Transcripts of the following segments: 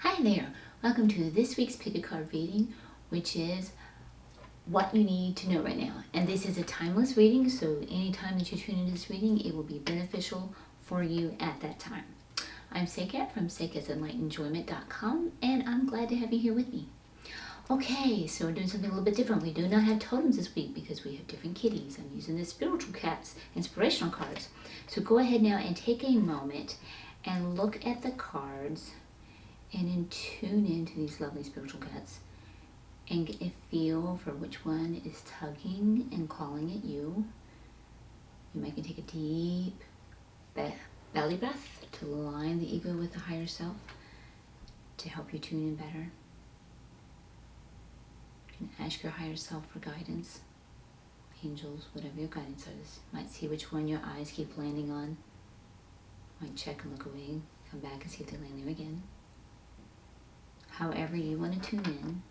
Hi there, welcome to this week's Pick a Card reading, which is what you need to know right now. And this is a timeless reading, so anytime that you tune into this reading, it will be beneficial for you at that time. I'm Seqkat from Seqkat'sEnlightenEnjoyment.com, and I'm glad to have you here with me. Okay, so we're doing something a little bit different. We do not have totems this week because we have different kitties. I'm using the Spiritual Cats inspirational cards. So go ahead now and take a moment and look at the cards and tune into these lovely spiritual cats and get a feel for which one is tugging and calling at you. You might can take a deep belly breath to align the ego with the higher self to help you tune in better. You can ask your higher self for guidance, angels, whatever your guidance is. You might see which one your eyes keep landing on. You might check and look away, come back and see if they land there again. However you want to tune in.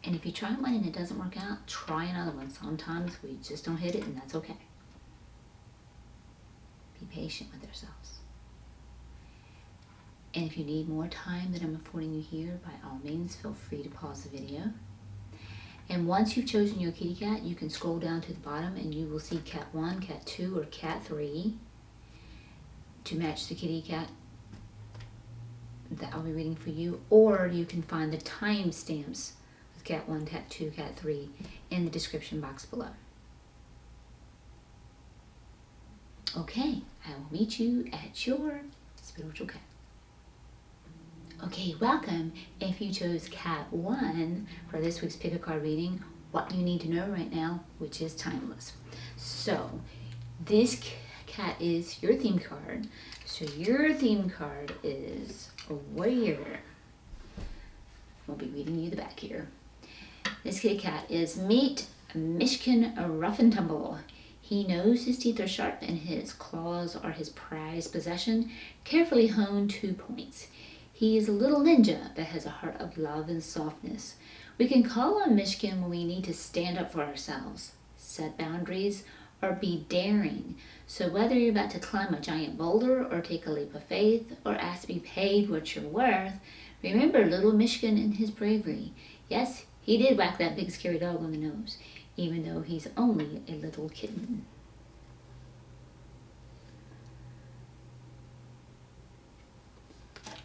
And if you try one and it doesn't work out, try another one. Sometimes we just don't hit it, and that's okay. Be patient with ourselves. And if you need more time than I'm affording you here, by all means, feel free to pause the video. And once you've chosen your kitty cat, you can scroll down to the bottom and you will see cat 1, cat 2, or cat 3 to match the kitty cat that I'll be reading for you, or you can find the timestamps with cat 1, cat 2, cat 3 in the description box below. Okay, I will meet you at your spiritual cat. Okay, welcome. If you chose cat 1 for this week's Pick a Card reading, what you need to know right now, which is timeless. So this cat is your theme card. So your theme card is a warrior. We'll be reading you the back here. This kitty cat is meet Mishkin Rough and Tumble. He knows his teeth are sharp and his claws are his prized possession, carefully honed to points. He is a little ninja that has a heart of love and softness. We can call on Mishkin when we need to stand up for ourselves, set boundaries, or be daring. So whether you're about to climb a giant boulder or take a leap of faith or ask to be paid what you're worth, remember little Mishkin and his bravery. Yes, he did whack that big scary dog on the nose, even though he's only a little kitten.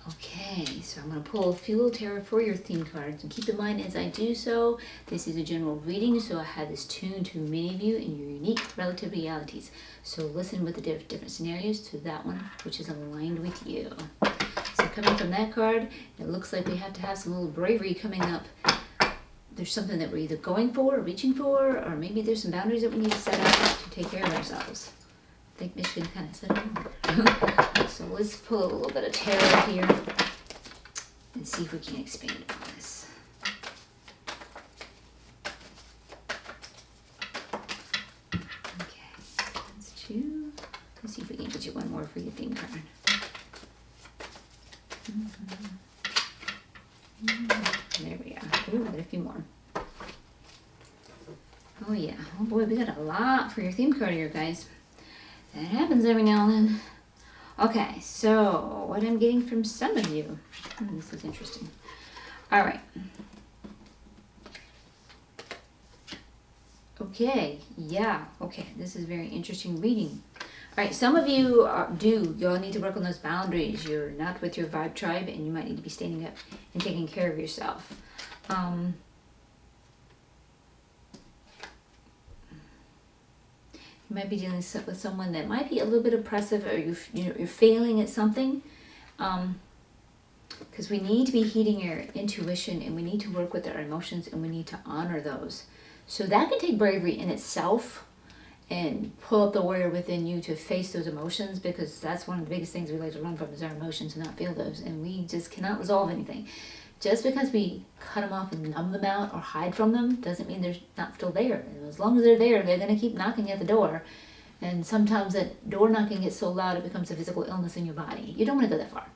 Okay, so I'm going to pull a few little tarot for your theme cards, and keep in mind as I do so, this is a general reading, so I have this tuned to many of you in your unique relative realities. So listen with the different scenarios to that one which is aligned with you. So coming from that card, it looks like we have to have some little bravery coming up. There's something that we're either going for or reaching for, or maybe there's some boundaries that we need to set up to take care of ourselves. I think Michigan kind of said it. So let's pull a little bit of tarot here and see if we can expand on this. Okay, that's 2. Let's see if we can get you one more for your theme card. There we are. Ooh, we got a few more. Oh yeah. Oh boy, we got a lot for your theme card here, guys. That happens every now and then. Okay, so what I'm getting from some of you. This is interesting. All right. Okay, yeah, okay. This is very interesting reading. All right, some of you y'all need to work on those boundaries. You're not with your vibe tribe, and you might need to be standing up and taking care of yourself. You might be dealing with someone that might be a little bit oppressive, or you're failing at something. Because we need to be heeding our intuition, and we need to work with our emotions, and we need to honor those. So that can take bravery in itself, and pull up the warrior within you to face those emotions, because that's one of the biggest things we like to run from is our emotions and not feel those, and we just cannot resolve anything. Just because we cut them off and numb them out or hide from them doesn't mean they're not still there. And as long as they're there, they're going to keep knocking at the door. And sometimes that door knocking gets so loud it becomes a physical illness in your body. You don't want to go that far.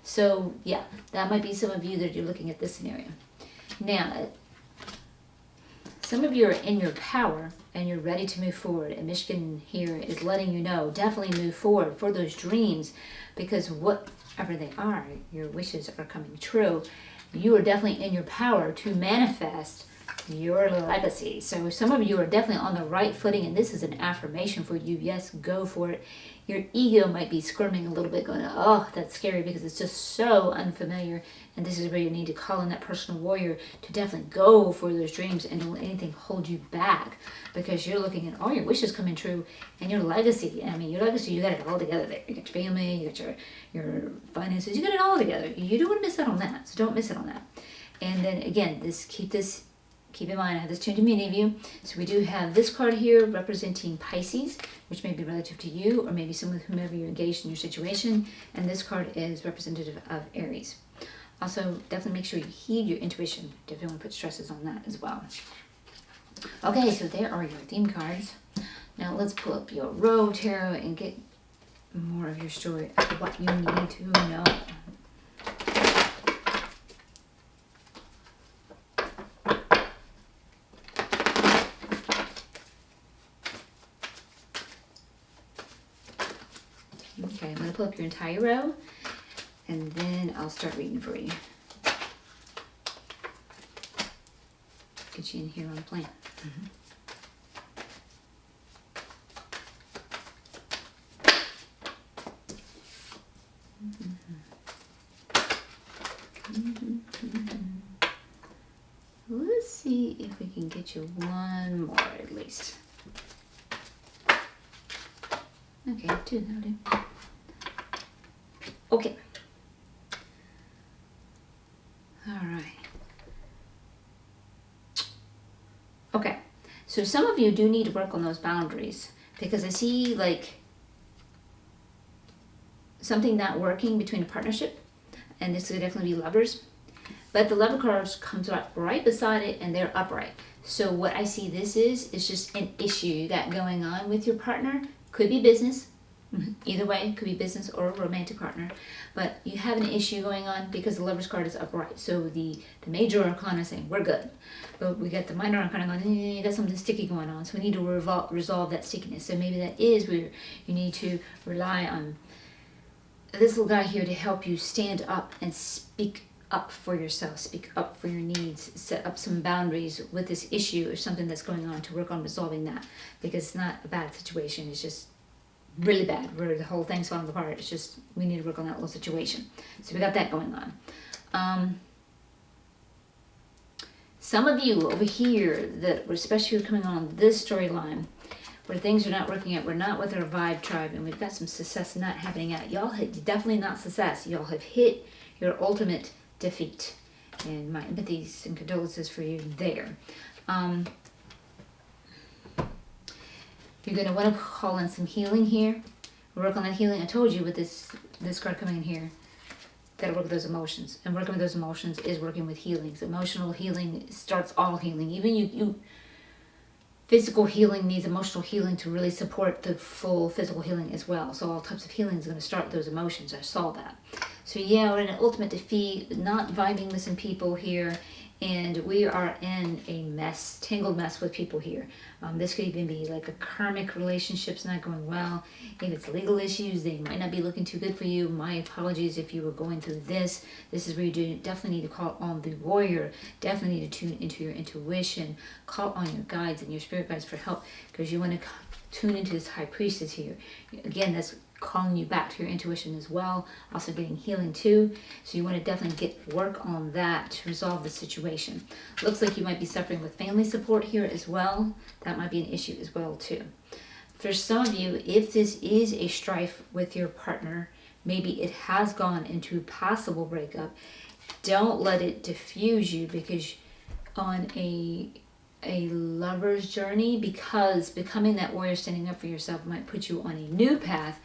So yeah, that might be some of you that you're looking at this scenario. Now, some of you are in your power and you're ready to move forward. And Michigan here is letting you know, definitely move forward for those dreams, because whatever they are, your wishes are coming true. You are definitely in your power to manifest your legacy. So some of you are definitely on the right footing, and this is an affirmation for you. Yes, go for it. Your ego might be squirming a little bit, going, oh, that's scary, because it's just so unfamiliar. And this is where you need to call in that personal warrior to definitely go for those dreams and don't let anything hold you back, because you're looking at all your wishes coming true and your legacy. I mean, your legacy, you got it all together there. You got your family, you got your finances, you got it all together. You don't want to miss out on that, so don't miss it on that. And then again, keep in mind, I have this tuned to many of you. So we do have this card here representing Pisces, which may be relative to you, or maybe someone whomever you're engaged in your situation. And this card is representative of Aries. Also, definitely make sure you heed your intuition. Definitely want to put stresses on that as well. Okay, so there are your theme cards. Now let's pull up your Row Tarot and get more of your story of what you need to know. Okay, I'm going to pull up your entire row, and then I'll start reading for you. Get you in here on the plan. Let's see if we can get you one more at least. Okay, two, that'll do. Okay. All right. Okay, so some of you do need to work on those boundaries, because I see like something not working between a partnership, and this could definitely be lovers. But the Lover cards comes right beside it, and they're upright. So what I see this is just an issue you got going on with your partner. Could be business. Either way, it could be business or a romantic partner. But you have an issue going on because the Lover's card is upright. So the major arcana is saying, we're good. But we got the minor arcana going, you got something sticky going on. So we need to resolve that stickiness. So maybe that is where you need to rely on this little guy here to help you stand up and speak up for yourself, speak up for your needs, set up some boundaries with this issue or something that's going on to work on resolving that. Because it's not a bad situation, it's just really bad where the whole thing's falling apart. It's just we need to work on that little situation. So we got that going on. Some of you over here that were especially coming on this storyline where things are not working out, we're not with our vibe tribe, and we've got some success not happening out. Y'all have definitely not success. Y'all have hit your ultimate defeat, and my empathies and condolences for you there. You're going to want to call in some healing here. Work on that healing. I told you with this card coming in here, got to work with those emotions. And working with those emotions is working with healings. Emotional healing starts all healing. Even you physical healing needs emotional healing to really support the full physical healing as well. So all types of healing is going to start with those emotions. I saw that. So yeah, we're in an ultimate defeat, not vibing with some people here. And we are in a mess, tangled mess with people here. This could even be like a karmic relationship's not going well. If it's legal issues, they might not be looking too good for you. My apologies if you were going through this. This is where you definitely need to call on the warrior. Definitely need to tune into your intuition. Call on your guides and your spirit guides for help, because you want to tune into this high priestess here. Again, that's calling you back to your intuition as well, also getting healing too. So you want to definitely get work on that to resolve the situation. Looks like you might be suffering with family support here as well. That might be an issue as well too. For some of you, if this is a strife with your partner, maybe it has gone into possible breakup, don't let it diffuse you, because on a lover's journey, because becoming that warrior, standing up for yourself, might put you on a new path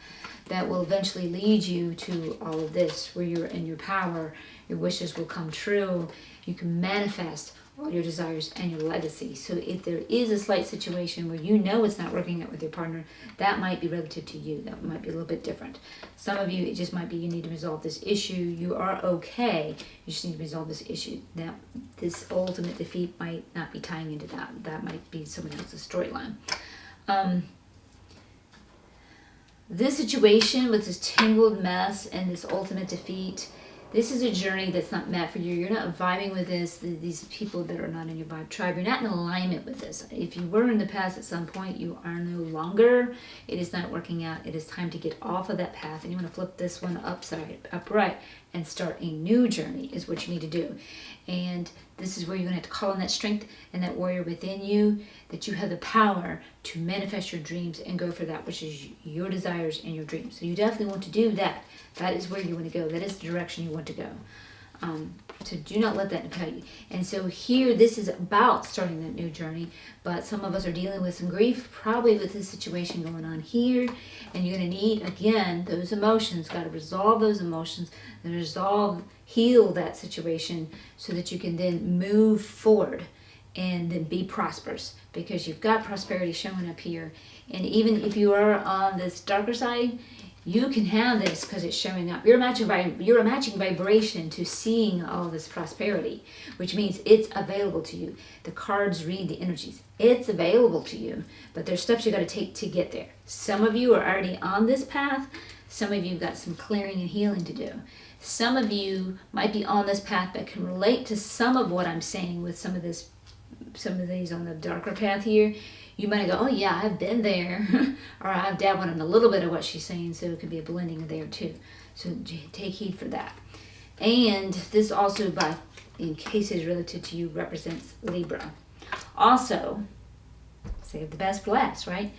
that will eventually lead you to all of this, where you're in your power, your wishes will come true, you can manifest all your desires and your legacy. So if there is a slight situation where you know it's not working out with your partner, that might be relative to you. That might be a little bit different. Some of you, it just might be you need to resolve this issue. You are okay. You just need to resolve this issue. Now, this ultimate defeat might not be tying into that. That might be someone else's storyline. This situation with this tangled mess and this ultimate defeat, this is a journey that's not meant for you. You're not vibing with these people that are not in your vibe tribe. You're not in alignment with this. If you were in the past at some point, you are no longer. It is not working out. It is time to get off of that path, and you want to flip this one upright, and start a new journey is what you need to do. And this is where you're going to have to call on that strength and that warrior within you, that you have the power to manifest your dreams and go for that which is your desires and your dreams. So you definitely want to do that. That is where you want to go. That is the direction you want to go. So do not let that impel you. And so here, this is about starting that new journey, but some of us are dealing with some grief, probably with this situation going on here, and you're going to need, again, those emotions, got to resolve those emotions, and heal that situation so that you can then move forward and then be prosperous, because you've got prosperity showing up here. And even if you are on this darker side, you can have this because it's showing up. You're matching vibration to seeing all this prosperity, which means it's available to you. The cards read the energies. It's available to you, but there's steps you got to take to get there. Some of you are already on this path. Some of you got some clearing and healing to do. Some of you might be on this path but can relate to some of what I'm saying with some of these on the darker path here. You might go, oh yeah, I've been there, or I've dabbled in a little bit of what she's saying, so it could be a blending there too. So take heed for that. And this also, in cases relative to you, represents Libra. Also, save the best for last, right?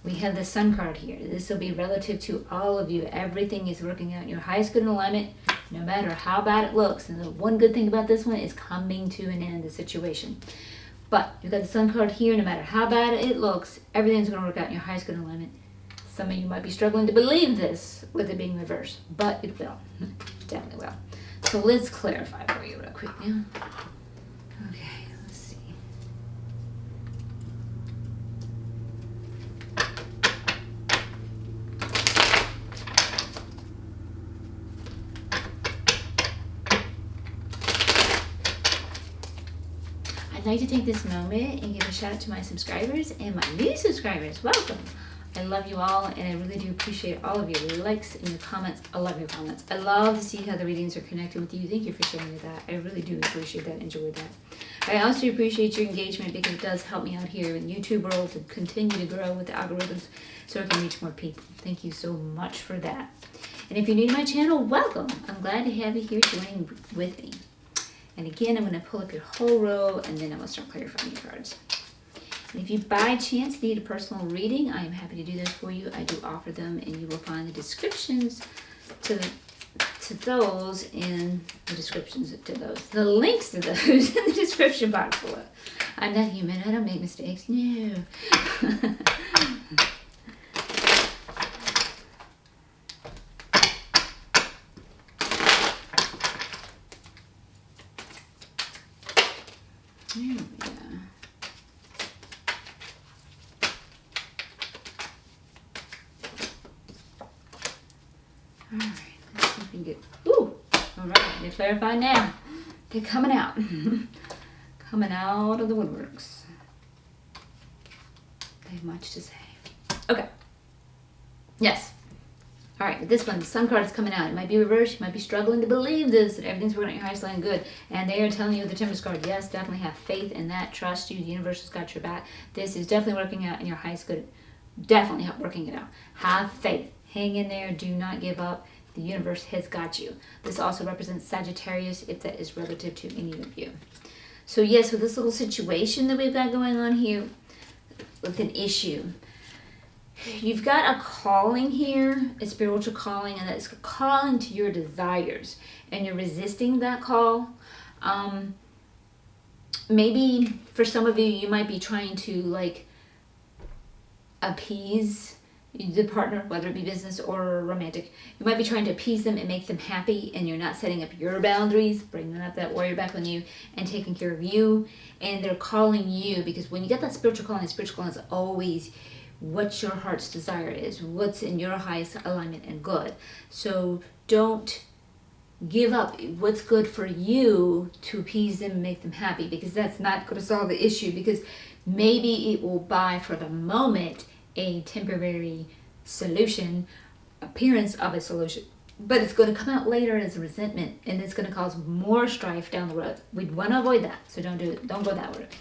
We have the Sun card here. This will be relative to all of you. Everything is working out in your highest good and alignment, no matter how bad it looks. And the one good thing about this one is coming to an end, the situation. But you've got the Sun card here. No matter how bad it looks, everything's going to work out in your highest good and alignment. Some of you might be struggling to believe this with it being reversed, but it will. Definitely will. So let's clarify for you real quick now. Okay, let's see. I'd like to take this moment and give a shout out to my subscribers and my new subscribers. Welcome. I love you all, and I really do appreciate all of your likes and your comments. I love your comments. I love to see how the readings are connecting with you. Thank you for sharing that. I really do appreciate that. Enjoy that. I also appreciate your engagement, because it does help me out here in the YouTube world to continue to grow with the algorithms so I can reach more people. Thank you so much for that. And if you're new to my channel, welcome. I'm glad to have you here joining with me. And again, I'm going to pull up your whole row, and then I'm going to start clarifying your cards. And if you by chance need a personal reading, I am happy to do this for you. I do offer them, and you will find the descriptions to those in the descriptions to those. The links to those in the description box below. I'm not human. I don't make mistakes. No. Alright, let's see if we can get, alright, they're clarified now. They're coming out. Coming out of the woodworks. They have much to say. Okay. Yes. Alright, with this one, the Sun card is coming out. It might be reversed. You might be struggling to believe this, that everything's working out your highest line good. And they are telling you with the Temperance card, yes, definitely have faith in that. Trust you. The universe has got your back. This is definitely working out in your highest good. Definitely working it out. Have faith. Hang in there. Do not give up. The universe has got you. This also represents Sagittarius, if that is relative to any of you. So yes, with this little situation that we've got going on here with an issue, you've got a calling here, a spiritual calling, and that's calling to your desires, and you're resisting that call. Maybe for some of you, you might be trying to appease the partner, whether it be business or romantic. You might be trying to appease them and make them happy, and you're not setting up your boundaries, bringing up that warrior back on you and taking care of you. And they're calling you, because when you get that spiritual calling is always what your heart's desire is, what's in your highest alignment and good. So don't give up what's good for you to appease them and make them happy, because that's not going to solve the issue, because maybe it will buy for the moment a temporary solution, appearance of a solution, but it's going to come out later as a resentment, and it's going to cause more strife down the road. We'd want to avoid that, so don't do it. Don't go that route.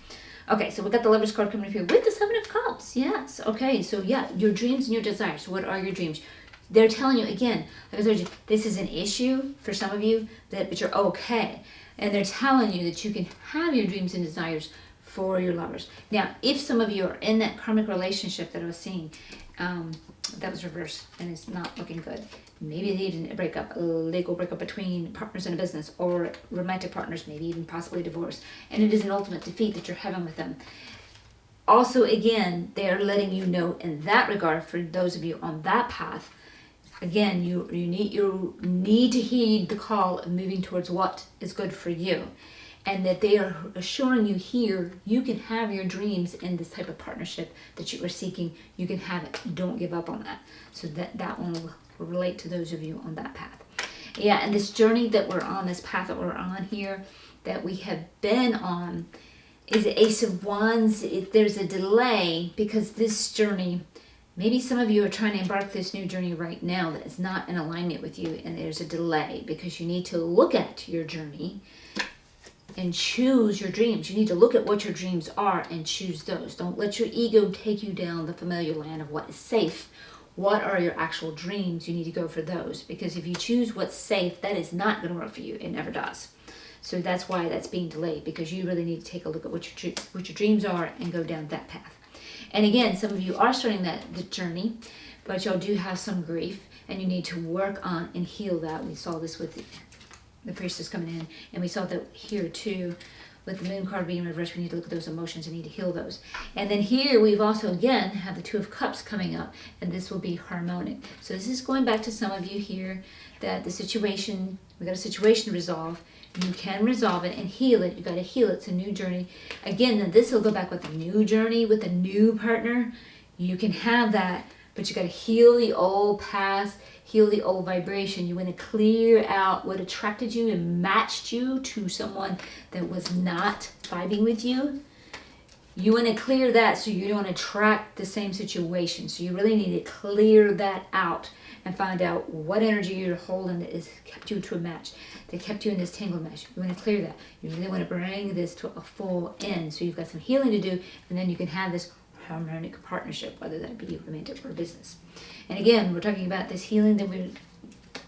Okay, so we got the Lovers card coming up here with the Seven of Cups. Yes. Okay, so yeah, your dreams and your desires. What are your dreams? They're telling you, again, like I told you, this is an issue for some of you, but you're okay. And they're telling you that you can have your dreams and desires for your lovers. Now, if some of you are in that karmic relationship that I was seeing, that was reversed and it's not looking good. Maybe they even a legal breakup between partners in a business, or romantic partners, maybe even possibly divorce. And it is an ultimate defeat that you're having with them. Also, again, they are letting you know in that regard, for those of you on that path, again, you need to heed the call of moving towards what is good for you. And that they are assuring you here, you can have your dreams in this type of partnership that you are seeking. You can have it. Don't give up on that. So that one will relate to those of you on that path. Yeah, and this journey that we're on, this path that we're on here, that we have been on, is the Ace of Wands. There's a delay, because this journey, maybe some of you are trying to embark this new journey right now that is not in alignment with you, and there's a delay because you need to look at your journey and choose your dreams. You need to look at what your dreams are and choose those. Don't let your ego take you down the familiar land of what is safe. What are your actual dreams? You need to go for those, because if you choose what's safe, that is not going to work for you. It never does. So that's why that's being delayed, because you really need to take a look at what your dreams are and go down that path. And again, some of you are starting the journey, but y'all do have some grief, and you need to work on and heal that. We saw this with the priestess coming in, and we saw that here too with the Moon card being reversed. We need to look at those emotions and need to heal those. And then here we've also again have the Two of Cups coming up, and this will be harmonic. So this is going back to some of you here, that the situation, we got a situation to resolve. You can resolve it and heal it. You got to heal it. It's a new journey. Again, then this will go back with a new journey with a new partner. You can have that, but you got to heal the old past, heal the old vibration. You want to clear out what attracted you and matched you to someone that was not vibing with you. You want to clear that so you don't attract the same situation. So you really need to clear that out and find out what energy you're holding that has kept you to a match, that kept you in this tangled mesh. You want to clear that. You really want to bring this to a full end. So you've got some healing to do, and then you can have this harmonic partnership, whether that be romantic or business. And again, we're talking about this healing that we're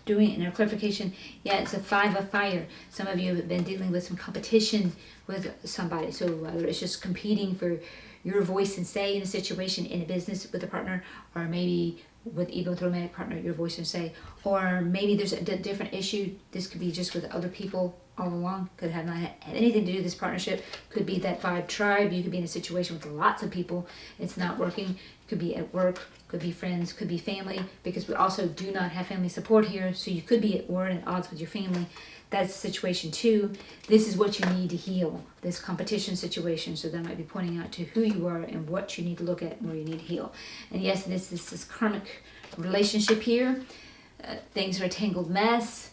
doing in our clarification. Yeah, it's a 5 of fire. Some of you have been dealing with some competition with somebody. So whether it's just competing for your voice and say in a situation, in a business with a partner, or maybe even with a romantic partner, your voice and say, or maybe there's a different issue. This could be just with other people all along. Could have not had anything to do with this partnership. Could be that vibe tribe. You could be in a situation with lots of people. It's not working. Could be at work. Could be friends. Could be family. Because we also do not have family support here. So you could be at war and at odds with your family. That's the situation too. This is what you need to heal. This competition situation. So that might be pointing out to who you are and what you need to look at and where you need to heal. And yes, this is this karmic relationship here. Things are a tangled mess.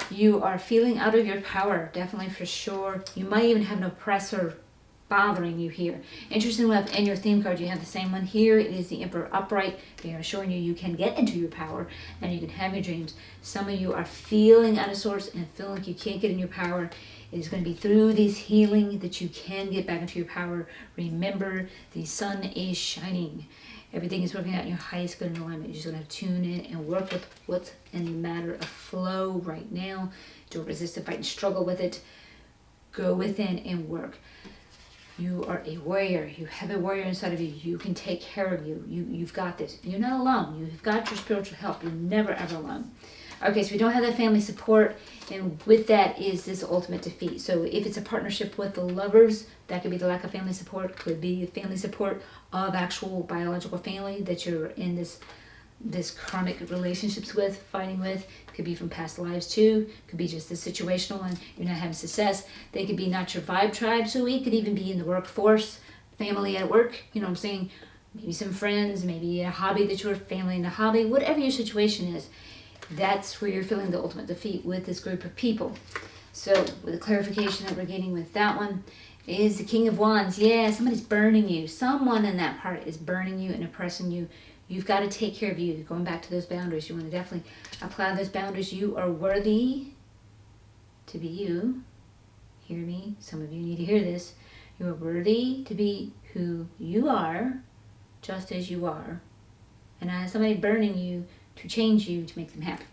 You are feeling out of your power, definitely for sure. You might even have an oppressor bothering you here. Interestingly enough, in your theme card, you have the same one here. It is the Emperor upright. They are showing you can get into your power and you can have your dreams. Some of you are feeling out of sorts and feeling like you can't get in your power. It is going to be through this healing that you can get back into your power. Remember, the sun is shining. Everything is working out in your highest good and alignment. You're just going to tune in and work with what's in the matter of flow right now. Don't resist the fight and struggle with it. Go within and work. You are a warrior. You have a warrior inside of you. You can take care of you. You've got this. You're not alone. You've got your spiritual help. You're never ever alone. Okay, so we don't have that family support, and with that is this ultimate defeat. So if it's a partnership with the lovers, that could be the lack of family support, could be family support of actual biological family that you're in this karmic relationships with, fighting with. Could be from past lives too, could be just this situational and you're not having success. They could be not your vibe tribe, so it could even be in the workforce, family at work, you know what I'm saying? Maybe some friends, maybe a hobby that you're family in a hobby, whatever your situation is, that's where you're feeling the ultimate defeat with this group of people. So with the clarification that we're getting with that one is the King of Wands. Yeah, somebody's burning you. Someone in that part is burning you and oppressing you. You've got to take care of you. Going back to those boundaries, you want to definitely apply those boundaries. You are worthy to be you. Hear me? Some of you need to hear this. You are worthy to be who you are, just as you are. And as somebody burning you to change you to make them happy.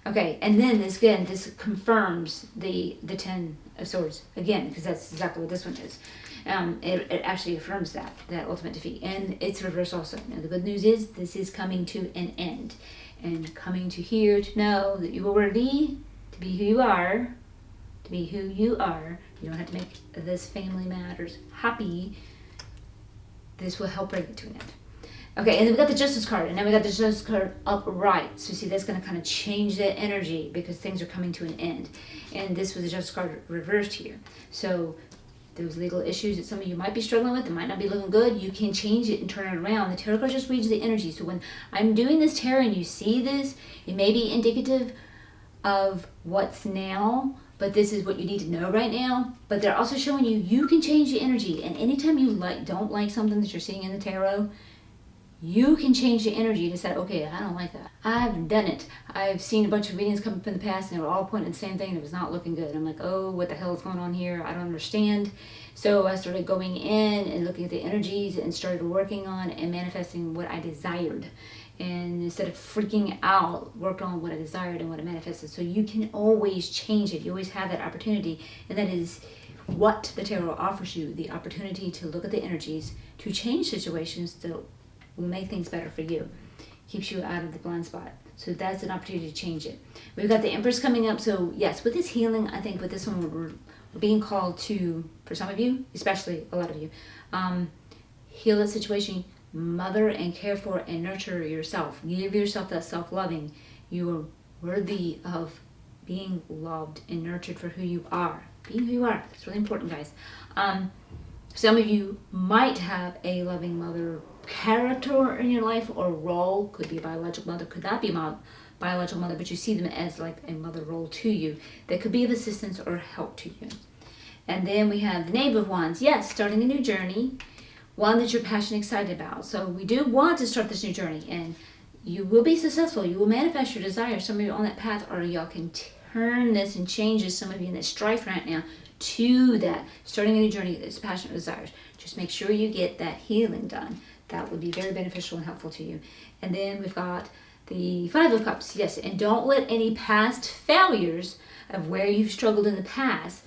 Okay, and then this confirms the Ten of Swords again, because that's exactly what this one is. It actually affirms that ultimate defeat, and it's reverse also. Now the good news is this is coming to an end, and coming to here to know that you are worthy to be who you are, to be who you are. You don't have to make this family matters happy. This will help bring it to an end. Okay, and then we got the Justice card, and now we got the Justice card upright. So see, that's going to kind of change that energy because things are coming to an end. And this was the Justice card reversed here. So those legal issues that some of you might be struggling with, it might not be looking good, you can change it and turn it around. The tarot card just reads the energy. So when I'm doing this tarot and you see this, it may be indicative of what's now, but this is what you need to know right now. But they're also showing you can change the energy. And anytime you don't like something that you're seeing in the tarot, you can change the energy to say, okay, I don't like that. I've done it. I've seen a bunch of readings come up in the past and they were all pointing at the same thing and it was not looking good. I'm like, oh, what the hell is going on here? I don't understand. So I started going in and looking at the energies and started working on and manifesting what I desired. And instead of freaking out, worked on what I desired and what I manifested. So you can always change it. You always have that opportunity. And that is what the tarot offers you, the opportunity to look at the energies, to change situations that will make things better for you. Keeps you out of the blind spot. So that's an opportunity to change it. We've got the Empress coming up. So yes, with this healing, I think with this one, we're being called to, for some of you, especially a lot of you, heal that situation, mother and care for and nurture yourself. Give yourself that self-loving. You are worthy of being loved and nurtured for who you are. Being who you are. That's really important, guys. Some of you might have a loving mother character in your life or role. Could be a biological mother, could not be a biological mother, but you see them as like a mother role to you that could be of assistance or help to you. And then we have the Knave of Wands. Yes, starting a new journey, one that you're passionate, excited about. So we do want to start this new journey, and you will be successful. You will manifest your desire. Some of you are on that path, or y'all can turn this and change this. Some of you in this strife right now to that, starting a new journey, this passionate desires. Just make sure you get that healing done. That would be very beneficial and helpful to you. And then we've got the Five of Cups. Yes, and don't let any past failures of where you've struggled in the past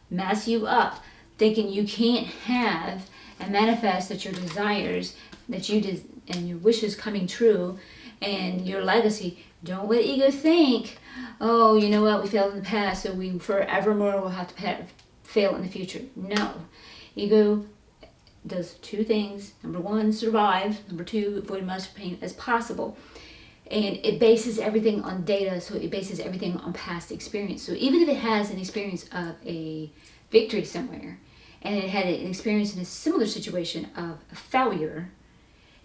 mess you up, thinking you can't have and manifest that your desires that you and your wishes coming true and your legacy. Don't let ego think, oh, you know what, we failed in the past, so we forevermore will have to fail in the future. No. Ego does two things. Number one, survive. Number two, avoid as much pain as possible. And it bases everything on data, so it bases everything on past experience. So even if it has an experience of a victory somewhere, and it had an experience in a similar situation of a failure,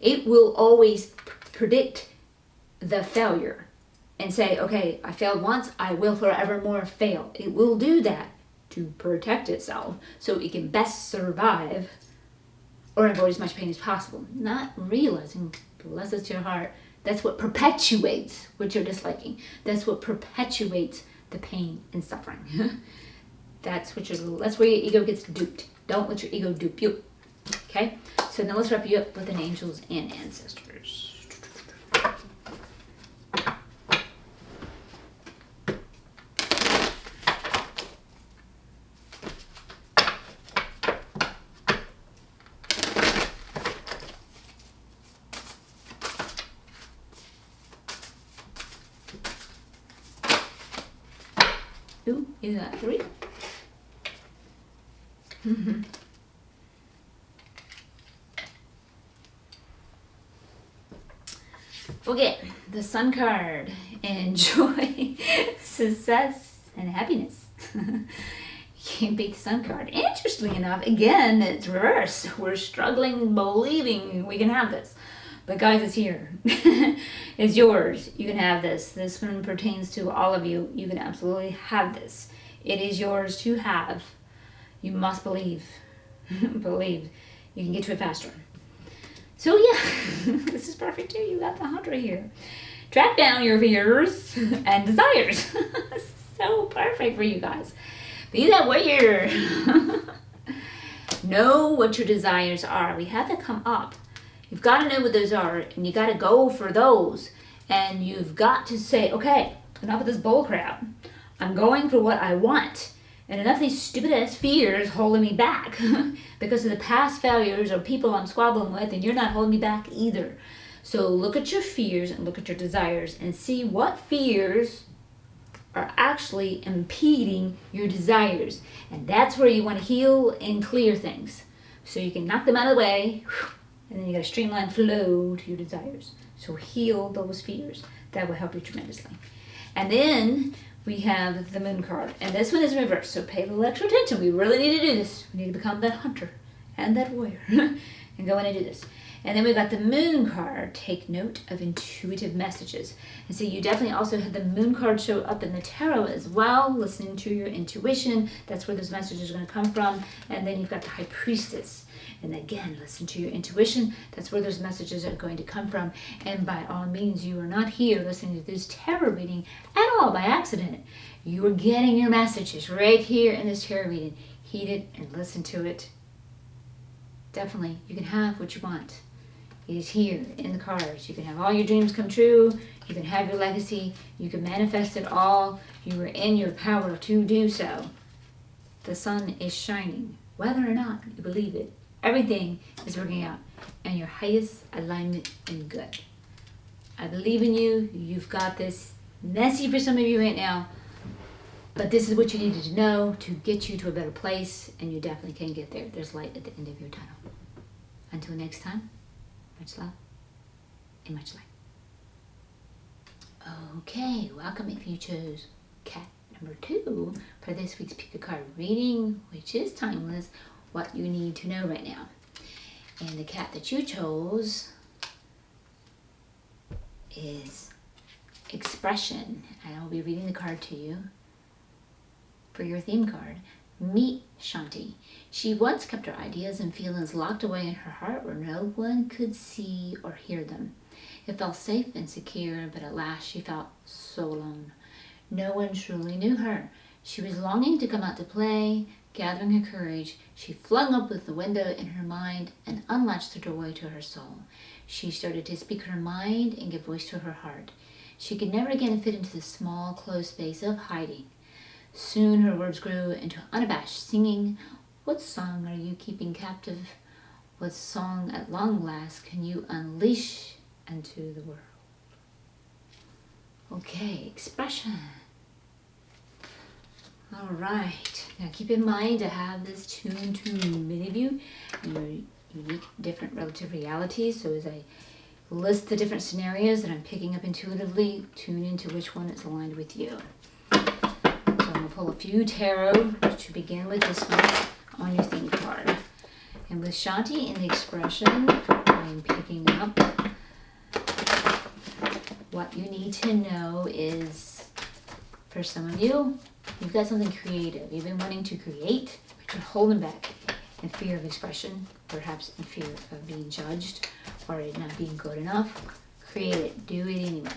it will always predict the failure and say, okay, I failed once, I will forevermore fail. It will do that to protect itself so it can best survive or avoid as much pain as possible. Not realizing, bless it to your heart, that's what perpetuates what you're disliking. That's what perpetuates the pain and suffering. That's where your ego gets duped. Don't let your ego dupe you. Okay? So now let's wrap you up with an angels and ancestors. Ooh, you got 3. Okay, the Sun card. Enjoy success and happiness. Can't beat the Sun card. Interestingly enough, again, it's reversed. We're struggling believing we can have this. But guys, it's here. It's yours. You can have this. This one pertains to all of you. You can absolutely have this. It is yours to have. You must believe. Believe. You can get to it faster. So yeah, this is perfect too. You got the 100 here. Track down your fears and desires. So perfect for you guys. Be that warrior. Know what your desires are. We have to come up. You've got to know what those are, and you got to go for those. And you've got to say, okay, enough of this bull crap. I'm going for what I want. And enough of these stupid ass fears holding me back because of the past failures or people I'm squabbling with, and you're not holding me back either. So look at your fears and look at your desires and see what fears are actually impeding your desires. And that's where you want to heal and clear things. So you can knock them out of the way, and then you got a streamlined flow to your desires. So heal those fears. That will help you tremendously. And then we have the Moon card. And this one is reversed, so pay a little extra attention. We really need to do this. We need to become that hunter and that warrior and go in and do this. And then we've got the Moon card. Take note of intuitive messages. And so you definitely also had the Moon card show up in the tarot as well. Listening to your intuition. That's where those messages are going to come from. And then you've got the High Priestess. And again, listen to your intuition. That's where those messages are going to come from. And by all means, you are not here listening to this tarot reading at all by accident. You are getting your messages right here in this tarot reading. Heed it and listen to it. Definitely, you can have what you want. It is here in the cards. You can have all your dreams come true. You can have your legacy. You can manifest it all. You are in your power to do so. The sun is shining, whether or not you believe it. Everything is working out in your highest alignment and good. I believe in you. You've got this. Messy for some of you right now, but this is what you needed to know to get you to a better place, and you definitely can get there. There's light at the end of your tunnel. Until next time, much love and much light. Okay, welcome if you chose cat number 2 for this week's PickACard reading, which is timeless. What you need to know right now. And the cat that you chose is Expression. And I will be reading the card to you for your theme card. Meet Shanti. She once kept her ideas and feelings locked away in her heart where no one could see or hear them. It felt safe and secure, but at last she felt so alone. No one truly knew her. She was longing to come out to play. Gathering her courage, she flung open the window in her mind and unlatched the doorway to her soul. She started to speak her mind and give voice to her heart. She could never again fit into the small, closed space of hiding. Soon her words grew into unabashed singing. What song are you keeping captive? What song at long last can you unleash into the world? Okay, expression. All right. Now keep in mind to have this tuned to many of you and your unique, different relative realities. So as I list the different scenarios that I'm picking up intuitively, tune into which one is aligned with you. So I'm going to pull a few tarot to begin with this one on your theme card. And with Shanti in the expression, I'm picking up what you need to know is, for some of you, you've got something creative. You've been wanting to create, but you're holding back in fear of expression, perhaps in fear of being judged or it not being good enough. Create it. Do it anyway.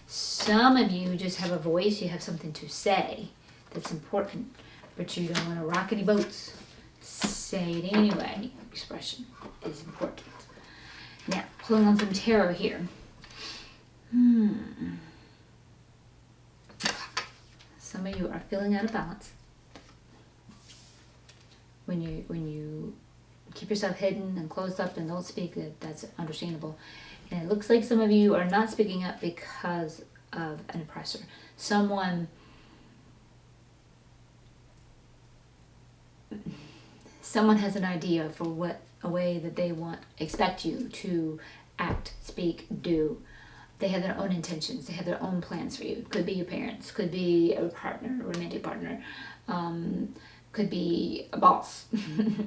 Some of you just have a voice. You have something to say that's important, but you don't want to rock any boats. Say it anyway. Expression is important. Now, pulling on some tarot here. Some of you are feeling out of balance. When you keep yourself hidden and closed up and don't speak, that's understandable. And it looks like some of you are not speaking up because of an oppressor. Someone someone has an idea for what a way that they expect you to act, speak, do. They have their own intentions. They have their own plans for you. Could be your parents. Could be a partner, a romantic partner. Could be a boss,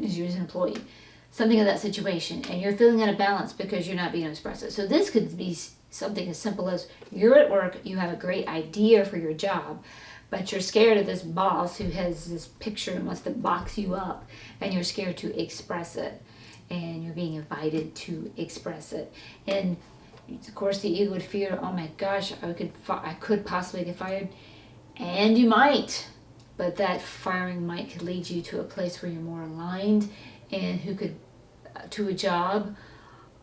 as you as an employee. Something of that situation. And you're feeling out of balance because you're not being expressive. So this could be something as simple as you're at work, you have a great idea for your job, but you're scared of this boss who has this picture and wants to box you up, and you're scared to express it. And you're being invited to express it. And of course, the ego would fear, oh my gosh, I could possibly get fired. And you might. But that firing could lead you to a place where you're more aligned and to a job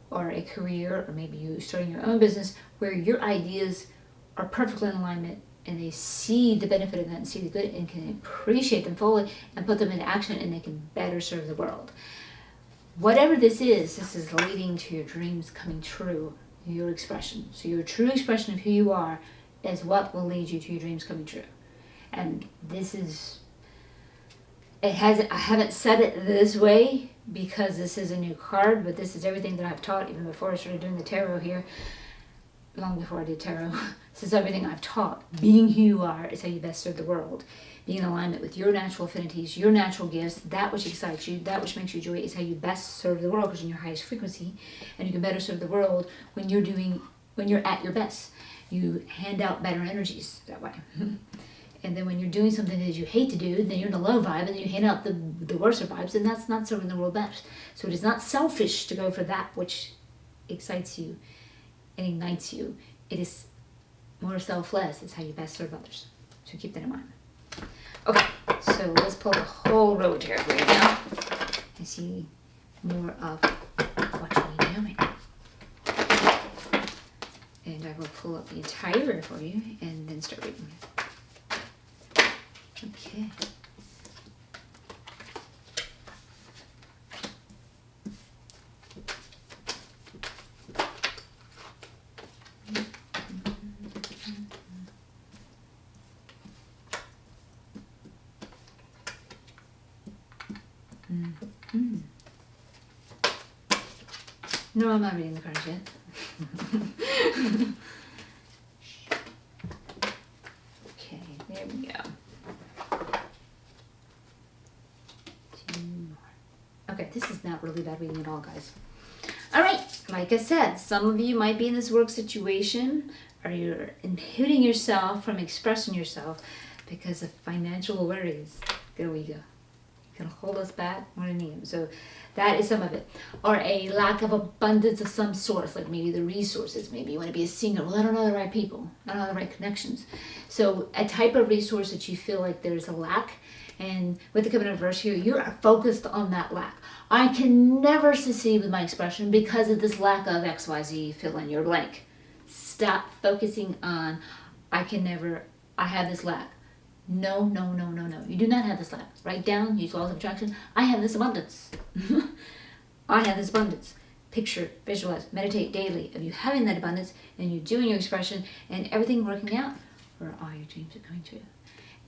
or a career, or maybe you starting your own business where your ideas are perfectly in alignment and they see the benefit of that and see the good and can appreciate them fully and put them into action, and they can better serve the world. Whatever this is leading to your dreams coming true, your expression. So your true expression of who you are is what will lead you to your dreams coming true. And I haven't said it this way because this is a new card, but this is everything that I've taught even before I started doing the tarot here, long before I did tarot. This is everything I've taught. Being who you are is how you best serve the world. Being in alignment with your natural affinities, your natural gifts, that which excites you, that which makes you joy is how you best serve the world, because you're in your highest frequency, and you can better serve the world when you're at your best. You hand out better energies that way. And then when you're doing something that you hate to do, then you're in a low vibe, and then you hand out the worser vibes, and that's not serving the world best. So it is not selfish to go for that which excites you and ignites you. It is more selfless. It's how you best serve others. So keep that in mind. Okay, so let's pull the whole road here for you now and see more of what you need to know right now. And I will pull up the entire for you and then start reading it. Okay. No, I'm not reading the cards yet. Okay, there we go. Two more. Okay, this is not really bad reading at all, guys. All right, like I said, some of you might be in this work situation, or you're inhibiting yourself from expressing yourself because of financial worries. There we go. Can hold us back when we need them. So that is some of it. Or a lack of abundance of some sort, like maybe the resources. Maybe you want to be a singer. Well, I don't know the right people. I don't know the right connections. So a type of resource that you feel like there's a lack. And with the coming of verse here, you're focused on that lack. I can never succeed with my expression because of this lack of XYZ, fill in your blank. Stop focusing on, I have this lack. No, no, no, no, no. You do not have this lack. Write down, use laws of attraction. I have this abundance. I have this abundance. Picture, visualize, meditate daily of you having that abundance and you doing your expression and everything working out for all your dreams are coming true.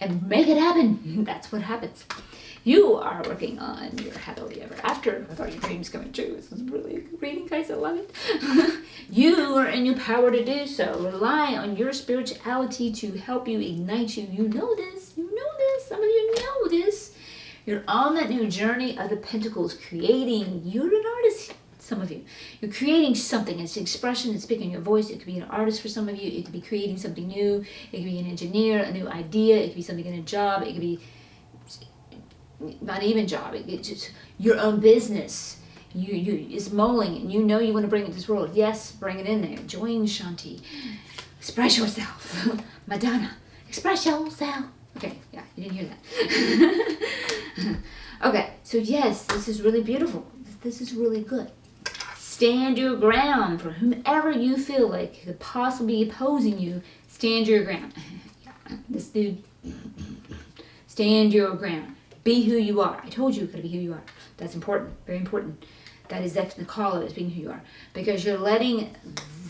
And make it happen. That's what happens. You are working on your happily ever after with all your dreams coming true. This is really a good reading, guys. I love it. You are in your power to do so. Rely on your spirituality to help you, ignite you. You know this. You know this. Some of you know this. You're on that new journey of the Pentacles, creating. You're an artist. Some of you. You're creating something. It's expression. It's speaking your voice. It could be an artist for some of you. It could be creating something new. It could be an engineer, a new idea. It could be something in a job. It could be not even job. It's just your own business. It's mulling, and you know you want to bring it to this world. Yes, bring it in there. Join Shanti. Express yourself. Madonna. Express yourself. Okay, yeah, you didn't hear that. Okay, so yes, this is really beautiful. This is really good. Stand your ground for whomever you feel like could possibly be opposing you. Stand your ground. This dude. Stand your ground. Be who you are. I told you you're going to be who you are. That's important. Very important. That's the call of it, is being who you are. Because you're letting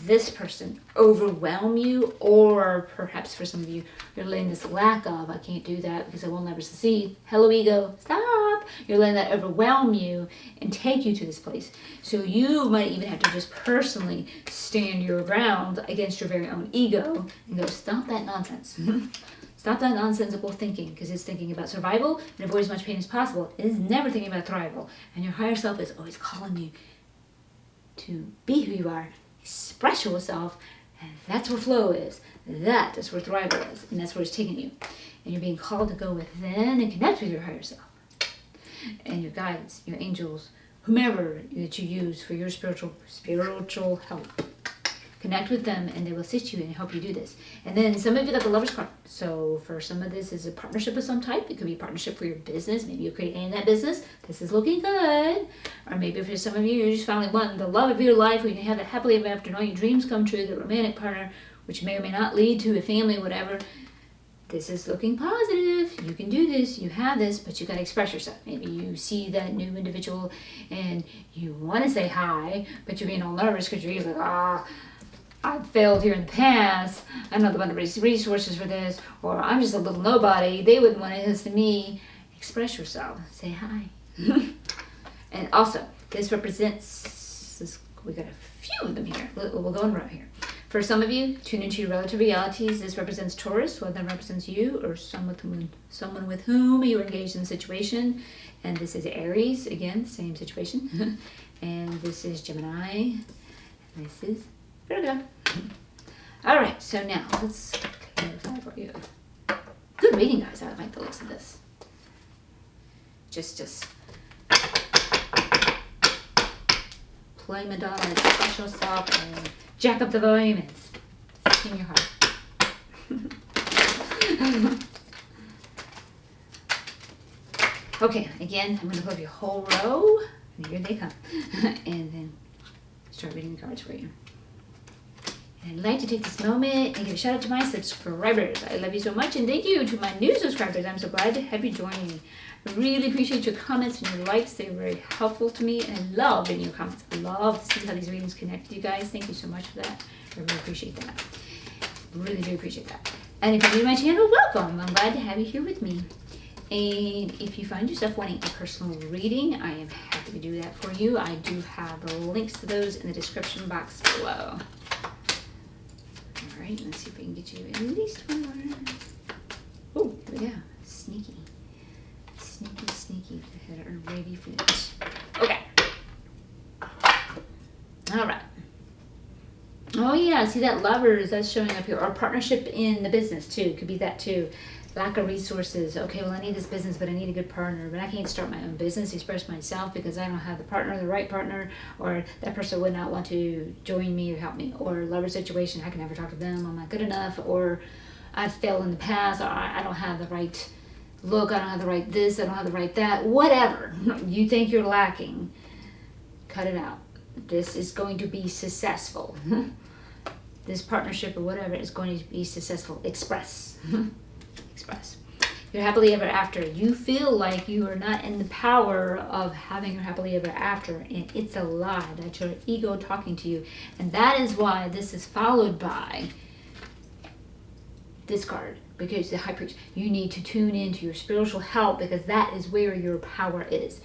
this person overwhelm you, or perhaps for some of you, you're letting this lack of, I can't do that because I will never succeed. Hello, ego. Stop. You're letting that overwhelm you and take you to this place. So you might even have to just personally stand your ground against your very own ego and go, stop that nonsense. Stop that nonsensical thinking, because it's thinking about survival and avoid as much pain as possible. It is never thinking about thrival. And your higher self is always calling you to be who you are, express yourself, and that's where flow is. That is where thrival is, and that's where it's taking you. And you're being called to go within and connect with your higher self. And your guides, your angels, whomever that you use for your spiritual help. Connect with them and they will assist you and help you do this. And then some of you got the Lover's card. So for some of this is a partnership of some type. It could be a partnership for your business. Maybe you're creating that business. This is looking good. Or maybe for some of you, you're just finally wanting the love of your life, where you can have that happily ever after and all your dreams come true, the romantic partner, which may or may not lead to a family, whatever. This is looking positive. You can do this. You have this, but you got to express yourself. Maybe you see that new individual and you want to say hi, but you're being all nervous because you're like, I've failed here in the past. I don't have the resources for this, or I'm just a little nobody. They wouldn't want to listen to me. Express yourself. Say hi. And also, this represents, we got a few of them here. We'll go in right here. For some of you, tune into your relative realities. This represents Taurus, whether that represents you or someone with whom you're engaged in the situation. And this is Aries, again, same situation. And this is Gemini. And this is Virgo. All right, so now let's clarify for you. Good reading, guys. I like the looks of this. Just play Madonna, express yourself, and jack up the volume and sing your heart. Okay, again, I'm going to flip your whole row, and here they come, and then start reading the cards for you. And I'd like to take this moment and give a shout out to my subscribers. I love you so much, and thank you to my new subscribers. I'm so glad to have you join me. I really appreciate your comments and your likes. They're very helpful to me, and I love reading your comments. I love to see how these readings connect with you guys. Thank you so much for that. I really appreciate that. Really do appreciate that. And if you're new to my channel, welcome. I'm glad to have you here with me. And if you find yourself wanting a personal reading, I am happy to do that for you. I do have the links to those in the description box below. All right, let's see if we can get you at least one more. Oh, here we go. Sneaky. Sneaky. I had it ready for this. Okay. All right. Oh yeah, see that lovers, that's showing up here. Or partnership in the business too. Could be that too. Lack of resources. Okay, well I need this business, but I need a good partner. But I can't start my own business, express myself, because I don't have the partner, the right partner, or that person would not want to join me or help me. Or lover situation, I can never talk to them, I'm not good enough, or I've failed in the past, or I don't have the right look, I don't have the right this, I don't have the right that, whatever you think you're lacking, cut it out. This is going to be successful. This partnership or whatever is going to be successful. Express. You're happily ever after. You feel like you are not in the power of having your happily ever after, and it's a lie. That's your ego talking to you, and that is why this is followed by this card, because the high priest, you need to tune into your spiritual help, because that is where your power is.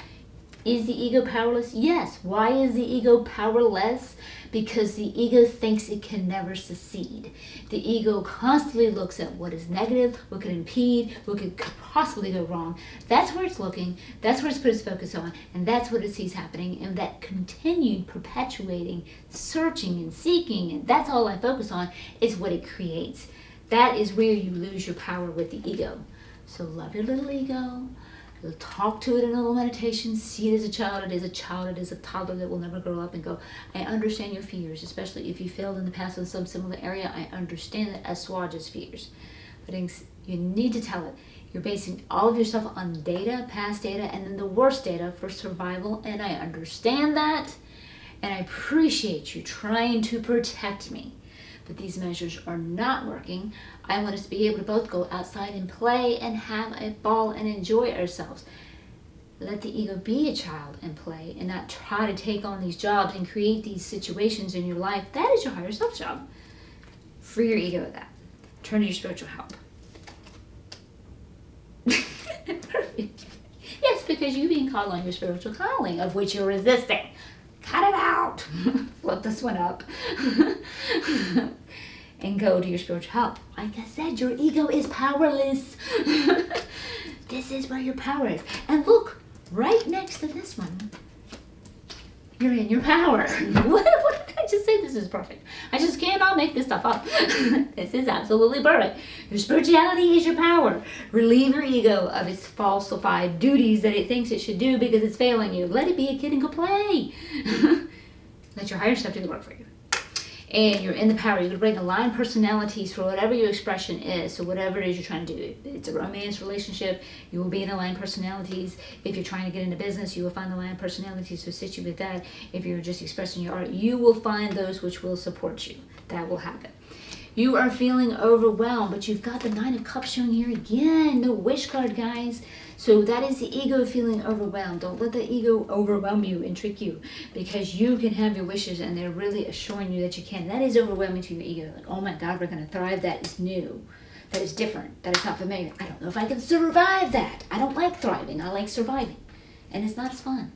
Is the ego powerless? Yes. Why is the ego powerless? Because the ego thinks it can never succeed. The ego constantly looks at what is negative, what could impede, what could possibly go wrong. That's where it's looking, that's where it's put its focus on, and that's what it sees happening, and that continued perpetuating, searching and seeking, and that's all I focus on, is what it creates. That is where you lose your power with the ego. So love your little ego. Talk to it in a little meditation. See it as a child. It is a child. It is a toddler that will never grow up, and go, I understand your fears, especially if you failed in the past in some similar area. I understand that assuages fears. But you need to tell it. You're basing all of yourself on data, past data, and then the worst data for survival. And I understand that. And I appreciate you trying to protect me. But these measures are not working. I want us to be able to both go outside and play and have a ball and enjoy ourselves. Let the ego be a child and play, and not try to take on these jobs and create these situations in your life. That is your higher self job. Free your ego of that. Turn to your spiritual help. Perfect. Yes, because you've been called on your spiritual calling, of which you're resisting. Cut it out. Flip this one up. And go to your spiritual help. Like I said, your ego is powerless. This is where your power is. And look, right next to this one, you're in your power. What did I just say? This is perfect. I just cannot make this stuff up. This is absolutely perfect. Your spirituality is your power. Relieve your ego of its falsified duties that it thinks it should do because it's failing you. Let it be a kid and go play. Let your higher self do the work for you. And you're in the power. You can bring aligned personalities for whatever your expression is. So whatever it is you're trying to do. If it's a romance relationship, you will be in aligned personalities. If you're trying to get into business, you will find aligned personalities to assist you with that. If you're just expressing your art, you will find those which will support you. That will happen. You are feeling overwhelmed, but you've got the Nine of Cups showing here again. The Wish card, guys. So that is the ego feeling overwhelmed. Don't let the ego overwhelm you and trick you, because you can have your wishes and they're really assuring you that you can. That is overwhelming to your ego. Like, oh my God, we're going to thrive. That is new. That is different. That is not familiar. I don't know if I can survive that. I don't like thriving. I like surviving. And it's not as fun.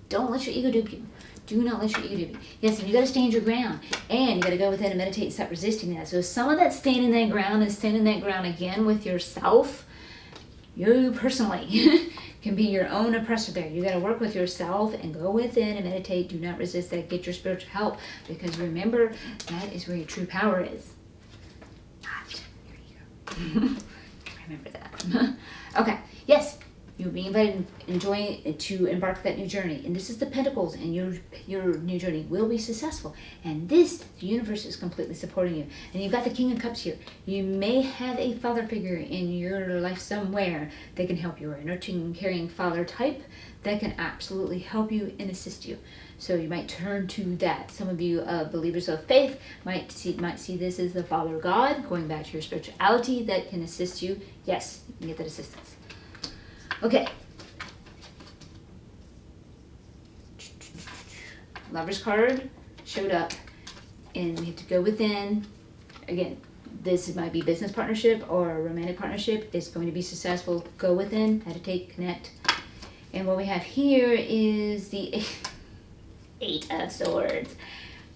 Don't let your ego dupe you. Do not let your ego dupe you. Yes, and you got to stand your ground. And you got to go within and meditate and stop resisting that. So some of that standing that ground is standing that ground again with yourself. You personally can be your own oppressor there. You got to work with yourself and go within and meditate. Do not resist that. Get your spiritual help, because remember, that is where your true power is. Not your ego. Remember that. Okay. Yes, you'll be invited to embark that new journey. And this is the Pentacles, and your new journey will be successful. And this, the universe is completely supporting you. And you've got the King of Cups here. You may have a father figure in your life somewhere that can help you, or a nurturing, caring father type that can absolutely help you and assist you. So you might turn to that. Some of you believers of faith might see this as the Father God, going back to your spirituality that can assist you. Yes, you can get that assistance. Okay. Lover's card showed up, and we have to go within. Again, this might be business partnership or a romantic partnership. It's going to be successful. Go within, meditate, connect. And what we have here is the Eight of Swords.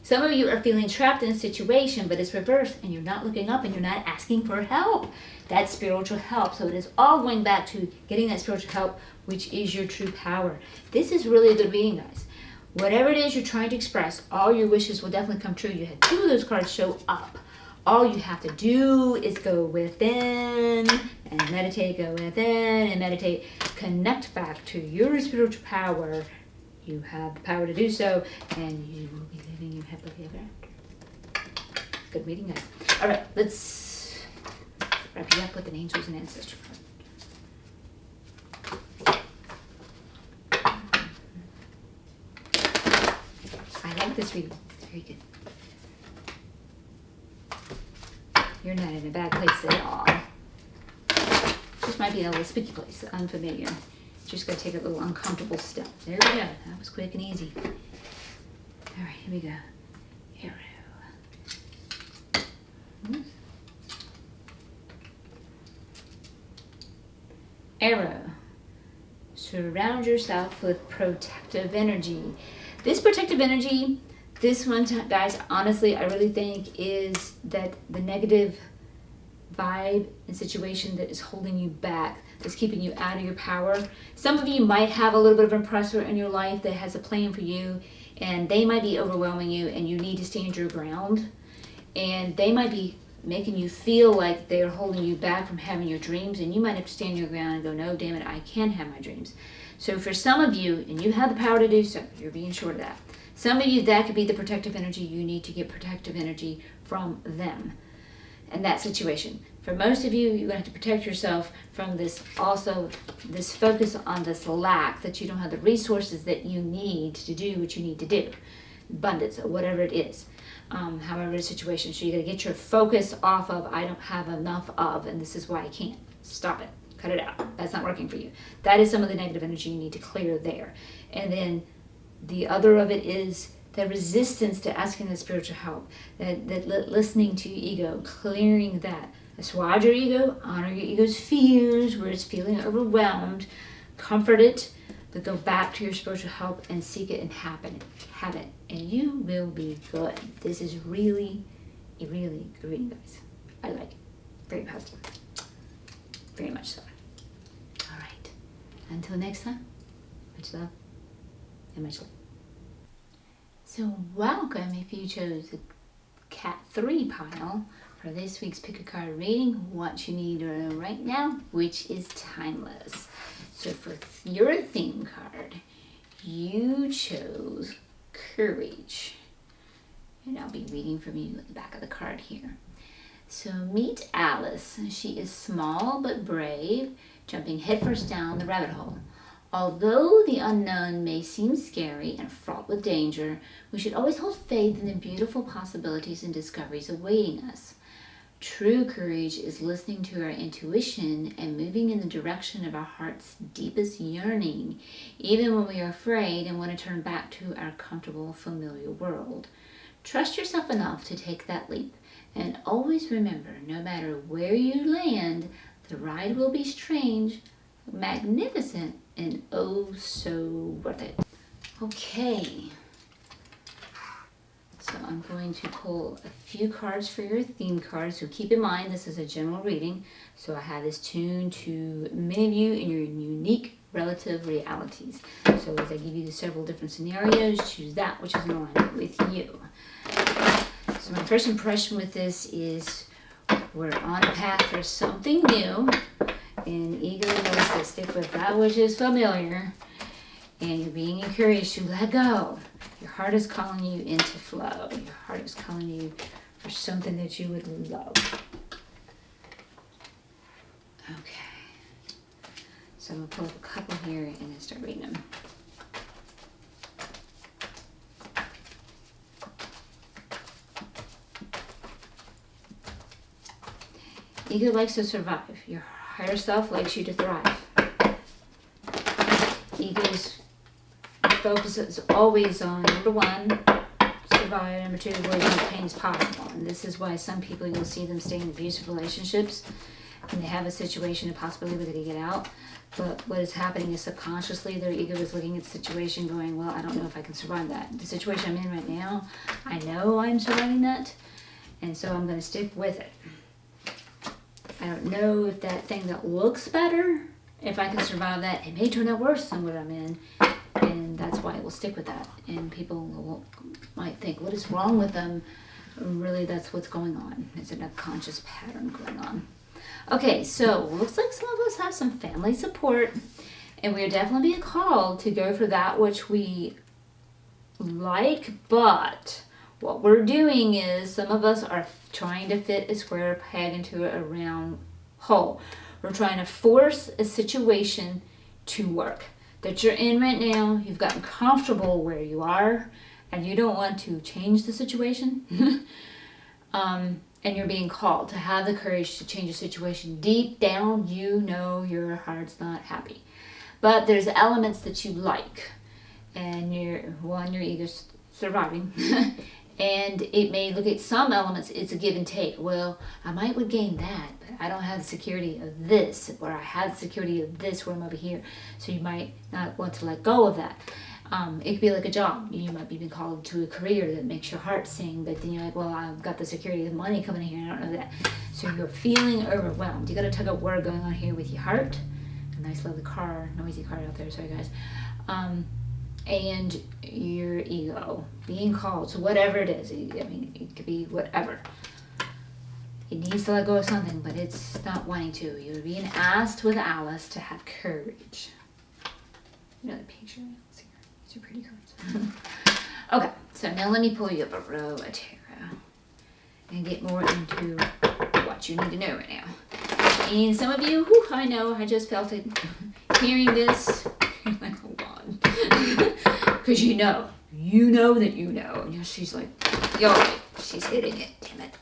Some of you are feeling trapped in a situation, but it's reversed, and you're not looking up and you're not asking for help. That's spiritual help. So it is all going back to getting that spiritual help, which is your true power. This is really a good reading, guys. Whatever it is you're trying to express, all your wishes will definitely come true. You had two of those cards show up. All you have to do is go within and meditate, go within and meditate. Connect back to your spiritual power. You have the power to do so, and you will be living your happily ever after. Good reading, guys. All right, let's wrap you up with an Angels and Ancestor card. I like this reading. It's very good. You're not in a bad place at all. This might be in a little spooky place, unfamiliar. Just got to take a little uncomfortable step. There we go. That was quick and easy. All right, here we go. Arrow. Arrow. Surround yourself with protective energy. This protective energy, this one, guys, honestly, I really think is that the negative vibe and situation that is holding you back, that's keeping you out of your power. Some of you might have a little bit of an oppressor in your life that has a plan for you, and they might be overwhelming you, and you need to stand your ground. And they might be making you feel like they're holding you back from having your dreams, and you might have to stand your ground and go, no, damn it, I can have my dreams. So for some of you, and you have the power to do so, you're being sure of that. Some of you, that could be the protective energy you need to get protective energy from them and that situation. For most of you, you're going to have to protect yourself from this, also this focus on this lack, that you don't have the resources that you need to do what you need to do. Abundance, or whatever it is. However the situation. So you got to get your focus off of, I don't have enough of, and this is why I can't. Stop it. Cut it out. That's not working for you. That is some of the negative energy you need to clear there. And then the other of it is the resistance to asking the spiritual help, that listening to your ego, clearing that. Assuage your ego, honor your ego's fears, where it's feeling overwhelmed, comfort it, but go back to your spiritual help and seek it and have it, and you will be good. This is really a really good reading, guys. I like it. Very positive. Very much so. All right. Until next time, much love and much light. So welcome if you chose the Cat 3 pile for this week's Pick a Card reading, What You Need to Know Right Now, which is timeless. So for your theme card, you chose Courage. And I'll be reading from you at the back of the card here. So meet Alice. She is small but brave, jumping headfirst down the rabbit hole. Although the unknown may seem scary and fraught with danger, we should always hold faith in the beautiful possibilities and discoveries awaiting us. True courage is listening to our intuition and moving in the direction of our heart's deepest yearning, even when we are afraid and want to turn back to our comfortable, familiar world. Trust yourself enough to take that leap, and always remember, no matter where you land, the ride will be strange, magnificent, and oh so worth it. Okay, so I'm going to pull a few cards for your theme cards. So keep in mind this is a general reading, so I have this tuned to many of you in your unique relative realities. So as I give you the several different scenarios, choose that which is in alignment with you. So my first impression with this is we're on a path for something new, and ego knows to stick with that which is familiar, and you're being encouraged to let go. Your heart is calling you into flow. Your heart is calling you for something that you would love. Okay. So I'm going to pull up a couple here and then start reading them. Ego likes to survive. Your higher self likes you to thrive. Ego's focus is always on, number one, survive, number two, avoid as much pain as possible. And this is why some people, you'll see them stay in abusive relationships and they have a situation, a possibility where they can get out. But what is happening is subconsciously their ego is looking at the situation going, well, I don't know if I can survive that. The situation I'm in right now, I know I'm surviving that, and so I'm going to stick with it. I don't know if that thing that looks better, if I can survive that, it may turn out worse than what I'm in. And that's why it will stick with that. And people might think, what is wrong with them? Really, that's what's going on. It's an unconscious pattern going on. Okay, so looks like some of us have some family support. And we are definitely being called to go for that which we like. But what we're doing is some of us are trying to fit a square peg into a round hole. We're trying to force a situation to work that you're in right now. You've gotten comfortable where you are and you don't want to change the situation. And you're being called to have the courage to change the situation. Deep down, you know your heart's not happy. But there's elements that you like. And your ego's surviving. And it may look at some elements, it's a give and take. Well, I might would gain that, but I don't have the security of this, or I have the security of this where I'm over here. So you might not want to let go of that. It could be like a job. You might be being called to a career that makes your heart sing, but then you're like, well, I've got the security of money coming in here, I don't know that. So you're feeling overwhelmed. You got a tug of war going on here with your heart. A nice lovely car, noisy car out there, sorry guys. And your ego being called, so whatever it is, I mean, it could be whatever. It needs to let go of something, but it's not wanting to. You're being asked with Alice to have courage. Another picture. Let's see here. These are pretty cards. Okay, so now let me pull you up a row of tarot and get more into what you need to know right now. And some of you, whew, I know, I just felt it hearing this. You're like, oh God. Because you know that you know. And she's like, yo, she's hitting it, damn it.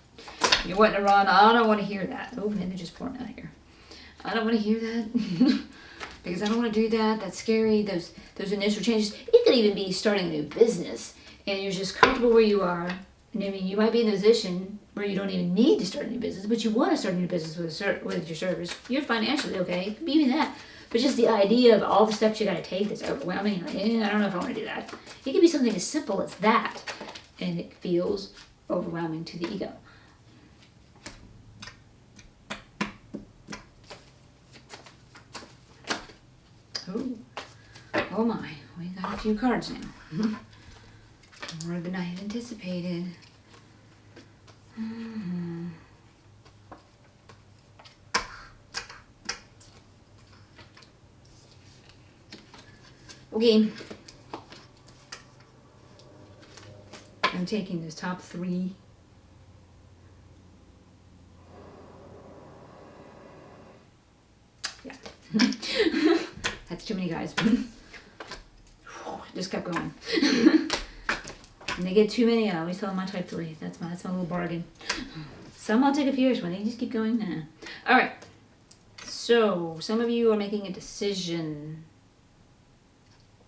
You're wanting to run, I don't want to hear that. Oh, and they're just pouring out here. I don't want to hear that. Because I don't want to do that. That's scary. Those initial changes. It could even be starting a new business. And you're just comfortable where you are. And I mean, you might be in a position where you don't even need to start a new business, but you want to start a new business with your service. You're financially okay. It could be even that. But just the idea of all the steps you got to take that's overwhelming. Like, I don't know if I want to do that. It could be something as simple as that. And it feels overwhelming to the ego. Ooh. Oh my, we got a few cards now. More than I had anticipated. Okay. I'm taking those top 3. Yeah. That's too many guys. Just kept going. When they get too many, I always tell them my type 3. That's my little bargain. Some I'll take a few years when they just keep going. Nah. All right. So some of you are making a decision.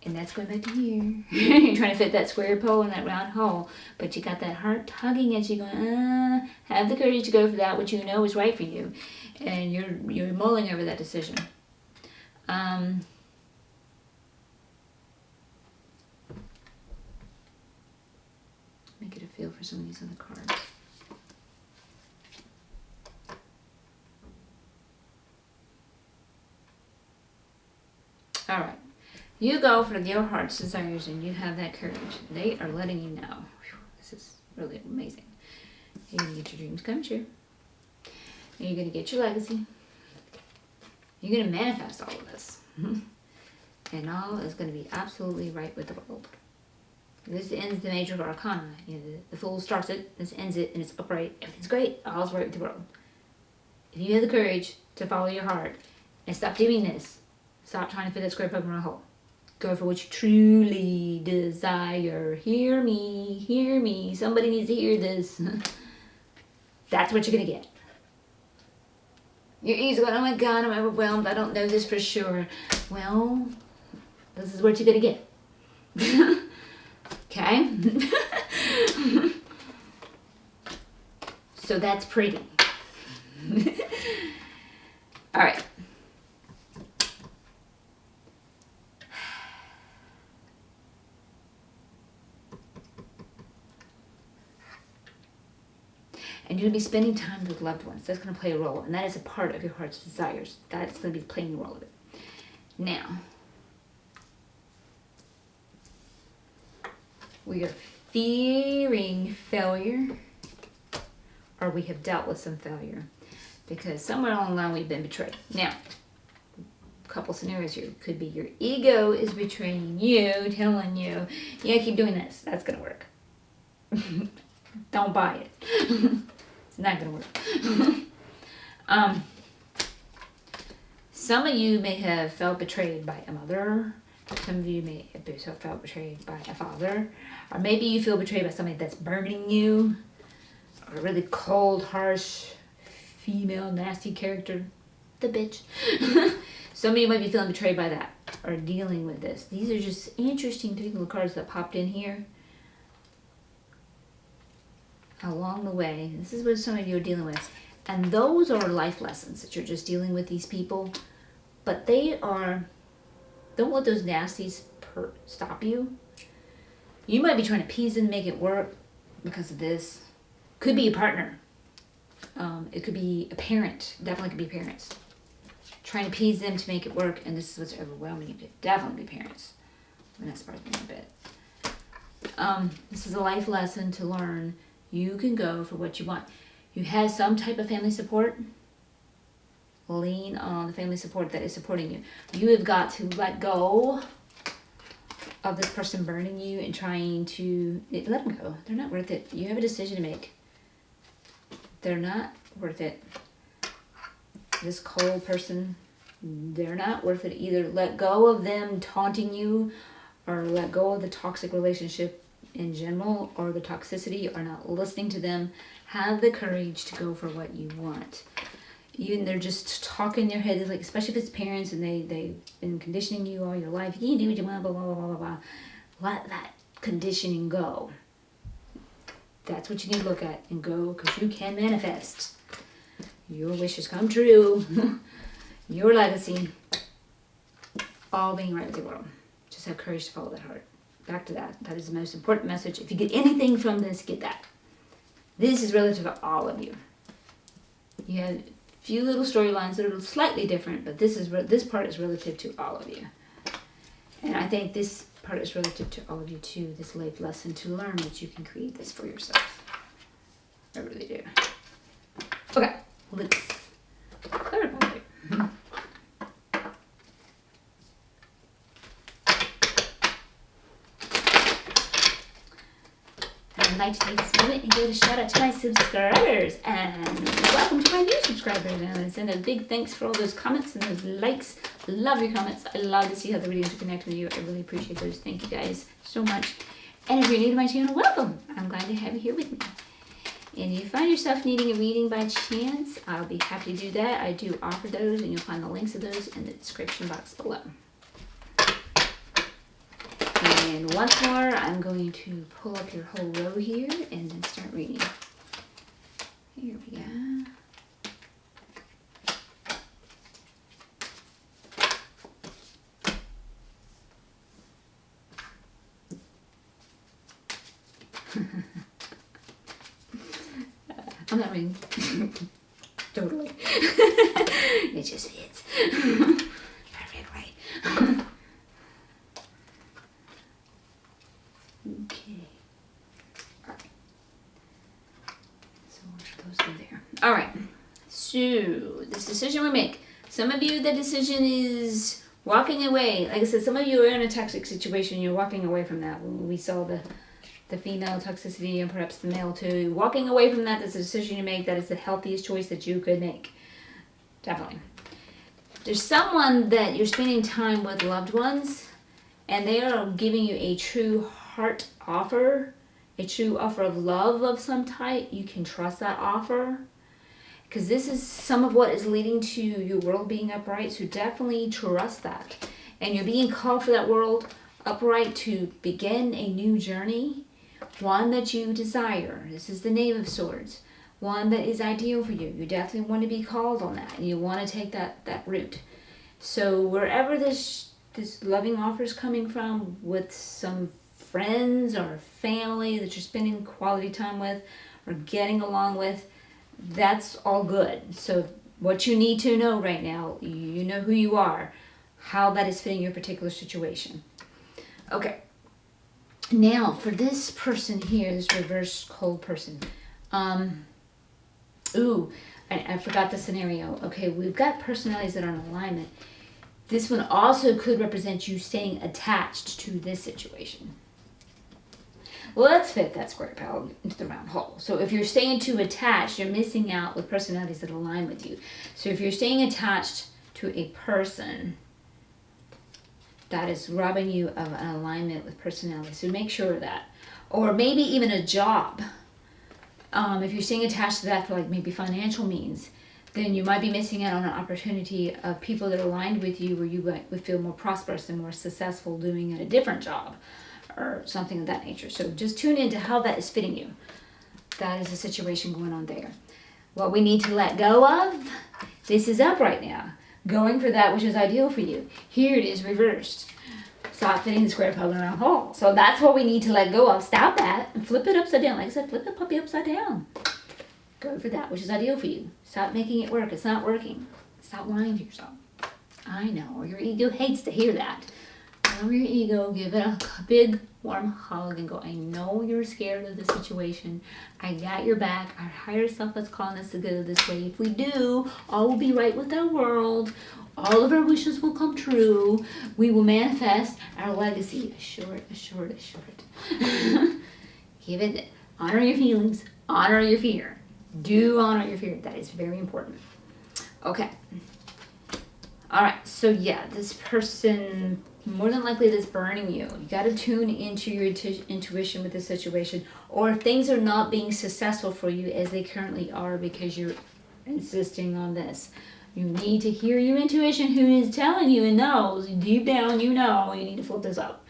And that's going back to here. You're trying to fit that square pole in that round hole. But you got that heart tugging at you going, have the courage to go for that which you know is right for you. And you're mulling over that decision. Let me get a feel for some of these other cards. All right. You go for your heart's desires and you have that courage. They are letting you know. Whew, this is really amazing. You're going to get your dreams come true. And you're going to get your legacy. You're going to manifest all of this. And all is going to be absolutely right with the world. This ends the major arcana. You know, the Fool starts it, this ends it, and it's upright. Everything's great. All's right with the world. If you have the courage to follow your heart and stop doing this, stop trying to fit that square peg in a hole. Go for what you truly desire. Hear me, hear me. Somebody needs to hear this. That's what you're going to get. Your ego's going, oh my God, I'm overwhelmed. I don't know this for sure. Well, this is what you're going to get. Okay? So that's pretty. All right. And you're going to be spending time with loved ones. That's going to play a role. And that is a part of your heart's desires. That's going to be playing a role of it. Now, we are fearing failure, or we have dealt with some failure. Because somewhere along the line we've been betrayed. Now, a couple scenarios here. Could be your ego is betraying you, telling you, yeah, keep doing this. That's going to work. Don't buy it. It's not going to work. Some of you may have felt betrayed by a mother. Some of you may have felt betrayed by a father. Or maybe you feel betrayed by somebody that's burning you. Or a really cold, harsh, female, nasty character. The bitch. Some of you might be feeling betrayed by that. Or dealing with this. These are just interesting 3 little cards that popped in here. Along the way, this is what some of you are dealing with. And those are life lessons that you're just dealing with these people. But they are, don't let those nasties stop you. You might be trying to appease them, make it work because of this. Could be a partner. It could be a parent. Definitely could be parents. Trying to appease them to make it work. And this is what's overwhelming you. Definitely be parents. And that surprised me a bit. This is a life lesson to learn. You can go for what you want. You have some type of family support. Lean on the family support that is supporting you. You have got to let go of this person burning you and trying to let them go. They're not worth it. You have a decision to make. They're not worth it. This cold person, they're not worth it either. Let go of them taunting you, or let go of the toxic relationship in general, or the toxicity, or not listening to them. Have the courage to go for what you want. Even they're just talking in your head, like, especially if it's parents and they've been conditioning you all your life. You can do what you want, blah, blah, blah, blah, blah. Let that conditioning go. That's what you need to look at and go, because you can manifest your wishes come true, your legacy, all being right with the world. Just have courage to follow that heart. Back to that. That is the most important message. If you get anything from this, get that. This is relative to all of you. You have a few little storylines that are slightly different, but this part is relative to all of you. And I think this part is relative to all of you too, this life lesson to learn that you can create this for yourself. I really do. Okay, let's clarify it. I'd like to take this moment and give a shout out to my subscribers, and welcome to my new subscribers, and send a big thanks for all those comments and those likes. Love your comments. I love to see how the videos connect with you. I really appreciate those. Thank you guys so much. And if you're new to my channel, welcome. I'm glad to have you here with me. And if you find yourself needing a reading by chance, I'll be happy to do that. I do offer those, and you'll find the links of those in the description box below. And once more, I'm going to pull up your whole row here and then start reading. Here we go. I'm not reading. Totally. It just fits. Perfectly. Okay. Alright. So those go there. Alright. So this decision we make. Some of you, the decision is walking away. Like I said, some of you are in a toxic situation. You're walking away from that. We saw the female toxicity and perhaps the male too. Walking away from that is a decision you make that is the healthiest choice that you could make. Definitely. There's someone that you're spending time with, loved ones, and they are giving you a true heart offer, a true offer of love of some type. You can trust that offer, because this is some of what is leading to your world being upright, so definitely trust that. And you're being called for that world upright to begin a new journey, one that you desire. This is the Knave of Swords, one that is ideal for you. You definitely want to be called on that, and you want to take that route. So wherever this loving offer is coming from, with some friends or family that you're spending quality time with or getting along with, that's all good. So what you need to know right now, you know who you are, how that is fitting your particular situation. Okay. Now, for this person here, this reverse cold person, I forgot the scenario. Okay, we've got personalities that are in alignment. This one also could represent you staying attached to this situation. Well, let's fit that square peg into the round hole. So if you're staying too attached, you're missing out with personalities that align with you. So if you're staying attached to a person, that is robbing you of an alignment with personality. So make sure of that. Or maybe even a job. If you're staying attached to that for like maybe financial means, then you might be missing out on an opportunity of people that are aligned with you, where you would feel more prosperous and more successful doing a different job or something of that nature. So just tune into how that is fitting you. That is a situation going on there. What we need to let go of, this is up right now. Going for that which is ideal for you. Here it is reversed. Stop fitting the square peg in a round hole. So that's what we need to let go of. Stop that and flip it upside down. Like I said, flip the puppy upside down. Go for that which is ideal for you. Stop making it work. It's not working. Stop lying to yourself. I know, your ego hates to hear that. Know your ego, give it a big warm hug and go, I know you're scared of the situation. I got your back. Our higher self is calling us to go this way. If we do, all will be right with our world. All of our wishes will come true. We will manifest our legacy. Assured. Give it, honor your feelings, honor your fear. Do honor your fear. That is very important. Okay. All right. So yeah, this person, more than likely that's burning you. You got to tune into your intuition with this situation. Or if things are not being successful for you as they currently are because you're insisting on this, you need to hear your intuition, who is telling you and knows deep down, you know you need to flip this up.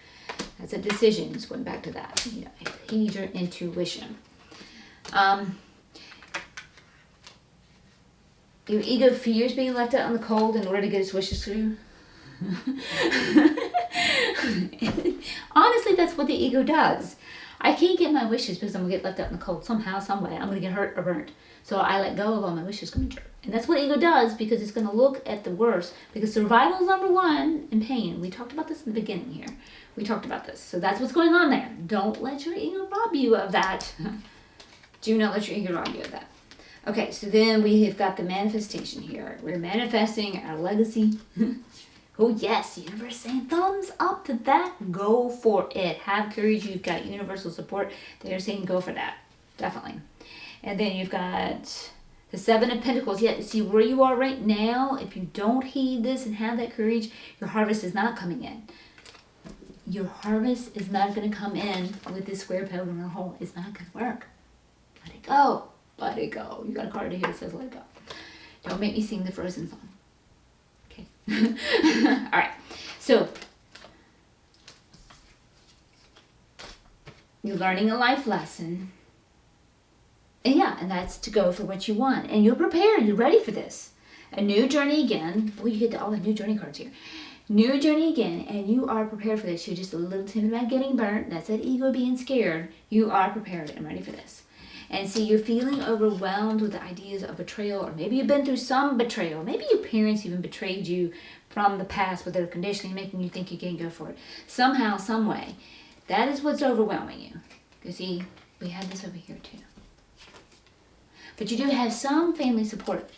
That's a decision. It's going back to that. You know, heed your intuition. Your ego fears being left out in the cold in order to get its wishes through. Honestly, that's what the ego does. I can't get my wishes because I'm going to get left out in the cold somehow, some way. I'm going to get hurt or burnt. So I let go of all my wishes coming true. And that's what ego does, because it's going to look at the worst. Because survival is number one in pain. We talked about this in the beginning here. We talked about this. So that's what's going on there. Don't let your ego rob you of that. Do not let your ego rob you of that. Okay, so then we have got the manifestation here. We're manifesting our legacy. Oh yes, the universe saying thumbs up to that. Go for it. Have courage. You've got universal support. They're saying go for that. Definitely. And then you've got the Seven of Pentacles. Yeah, see where you are right now. If you don't heed this and have that courage, your harvest is not coming in. Your harvest is not going to come in with this square peg in a hole. It's not going to work. Let it go. Let it go. You got a card here that says let it go. Don't make me sing the Frozen song. Okay. All right. So you're learning a life lesson. And yeah, and that's to go for what you want. And you're prepared. You're ready for this. A new journey again. Boy, you get all the new journey cards here. New journey again, and you are prepared for this. You're just a little timid about getting burnt. That's that ego being scared. You are prepared and ready for this. And see, you're feeling overwhelmed with the ideas of betrayal, or maybe you've been through some betrayal. Maybe your parents even betrayed you from the past with their conditioning, making you think you can't go for it. Somehow, some way. That is what's overwhelming you. Because see, we have this over here too. But you do have some family support.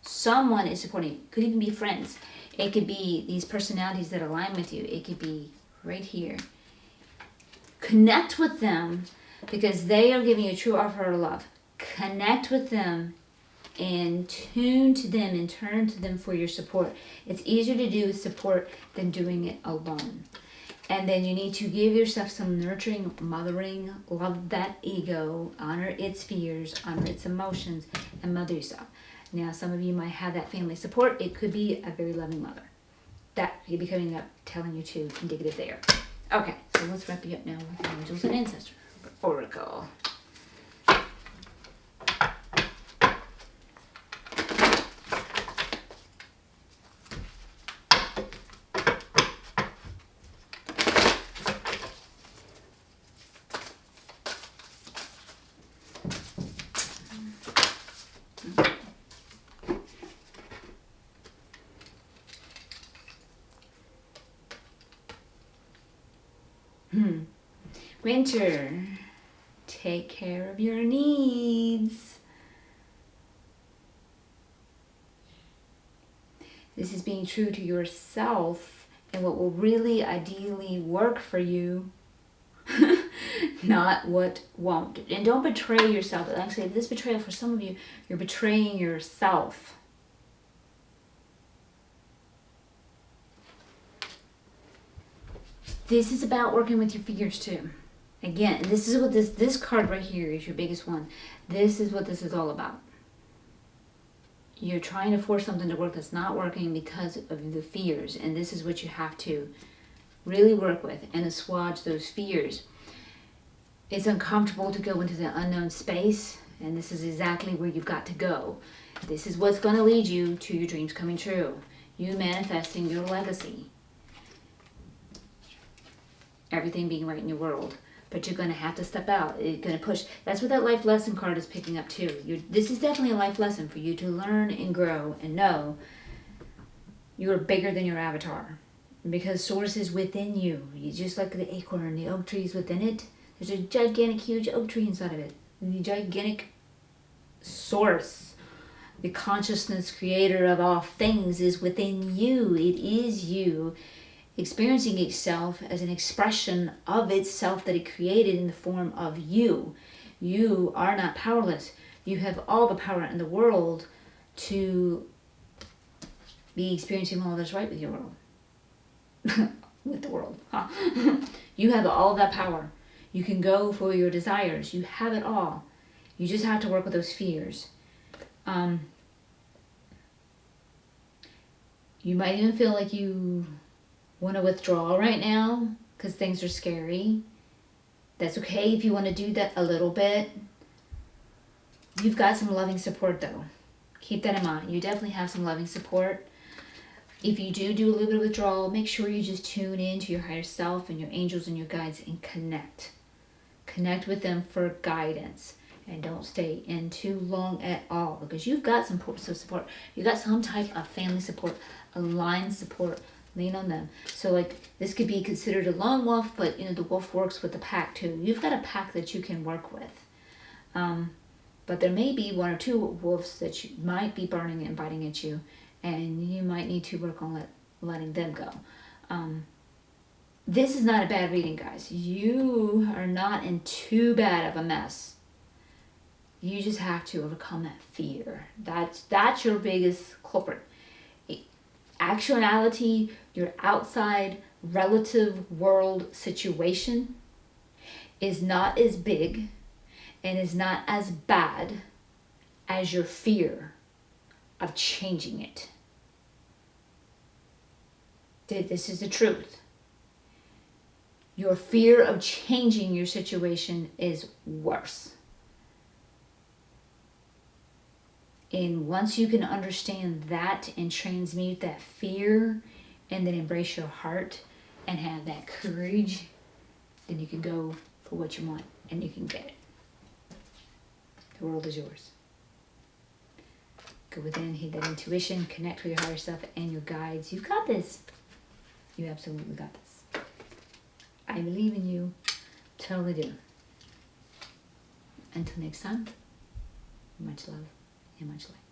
Someone is supporting you. Could even be friends. It could be these personalities that align with you. It could be right here. Connect with them, because they are giving you a true offer of love. Connect with them and tune to them and turn to them for your support. It's easier to do with support than doing it alone. And then you need to give yourself some nurturing, mothering, love that ego, honor its fears, honor its emotions, and mother yourself. Now, some of you might have that family support. It could be a very loving mother. That could be coming up, telling you to, indicative there. Okay, so let's wrap you up now with angels and ancestors. Oracle. Winter. Take care of your needs. This is being true to yourself and what will really ideally work for you, not what won't. And don't betray yourself. Actually, this betrayal for some of you, you're betraying yourself. This is about working with your fears too. Again, this is what this card right here is your biggest one. This is what this is all about. You're trying to force something to work that's not working because of the fears. And this is what you have to really work with and assuage those fears. It's uncomfortable to go into the unknown space. And this is exactly where you've got to go. This is what's going to lead you to your dreams coming true. You manifesting your legacy. Everything being right in your world. But you're going to have to step out. You're going to push. That's what that life lesson card is picking up too. This is definitely a life lesson for you to learn and grow and know you are bigger than your avatar. Because source is within you. You just like the acorn, the oak tree is within it. There's a gigantic, huge oak tree inside of it. And the gigantic source, the consciousness creator of all things is within you. It is you. Experiencing itself as an expression of itself that it created in the form of you. You are not powerless. You have all the power in the world to be experiencing all that's right with your world. With the world. Huh? You have all that power. You can go for your desires. You have it all. You just have to work with those fears. You might even feel like you want to withdraw right now because things are scary. That's okay if you want to do that a little bit. You've got some loving support though. Keep that in mind. You definitely have some loving support. If you do a little bit of withdrawal, make sure you just tune in to your higher self and your angels and your guides and connect. Connect with them for guidance. And don't stay in too long at all, because you've got some support. You've got some type of family support, aligned support. Lean on them. So like this could be considered a lone wolf, but the wolf works with the pack too. You've got a pack that you can work with. But there may be one or two wolves that you might be burning and biting at you, and you might need to work on letting them go. This is not a bad reading, guys. You are not in too bad of a mess. You just have to overcome that fear. That's your biggest culprit. Actuality, your outside relative world situation is not as big and is not as bad as your fear of changing it. This is the truth. Your fear of changing your situation is worse. And once you can understand that and transmute that fear and then embrace your heart and have that courage, then you can go for what you want and you can get it. The world is yours. Go within, heed that intuition, connect with your higher self and your guides. You've got this. You absolutely got this. I believe in you. Totally do. Until next time, much love and much light.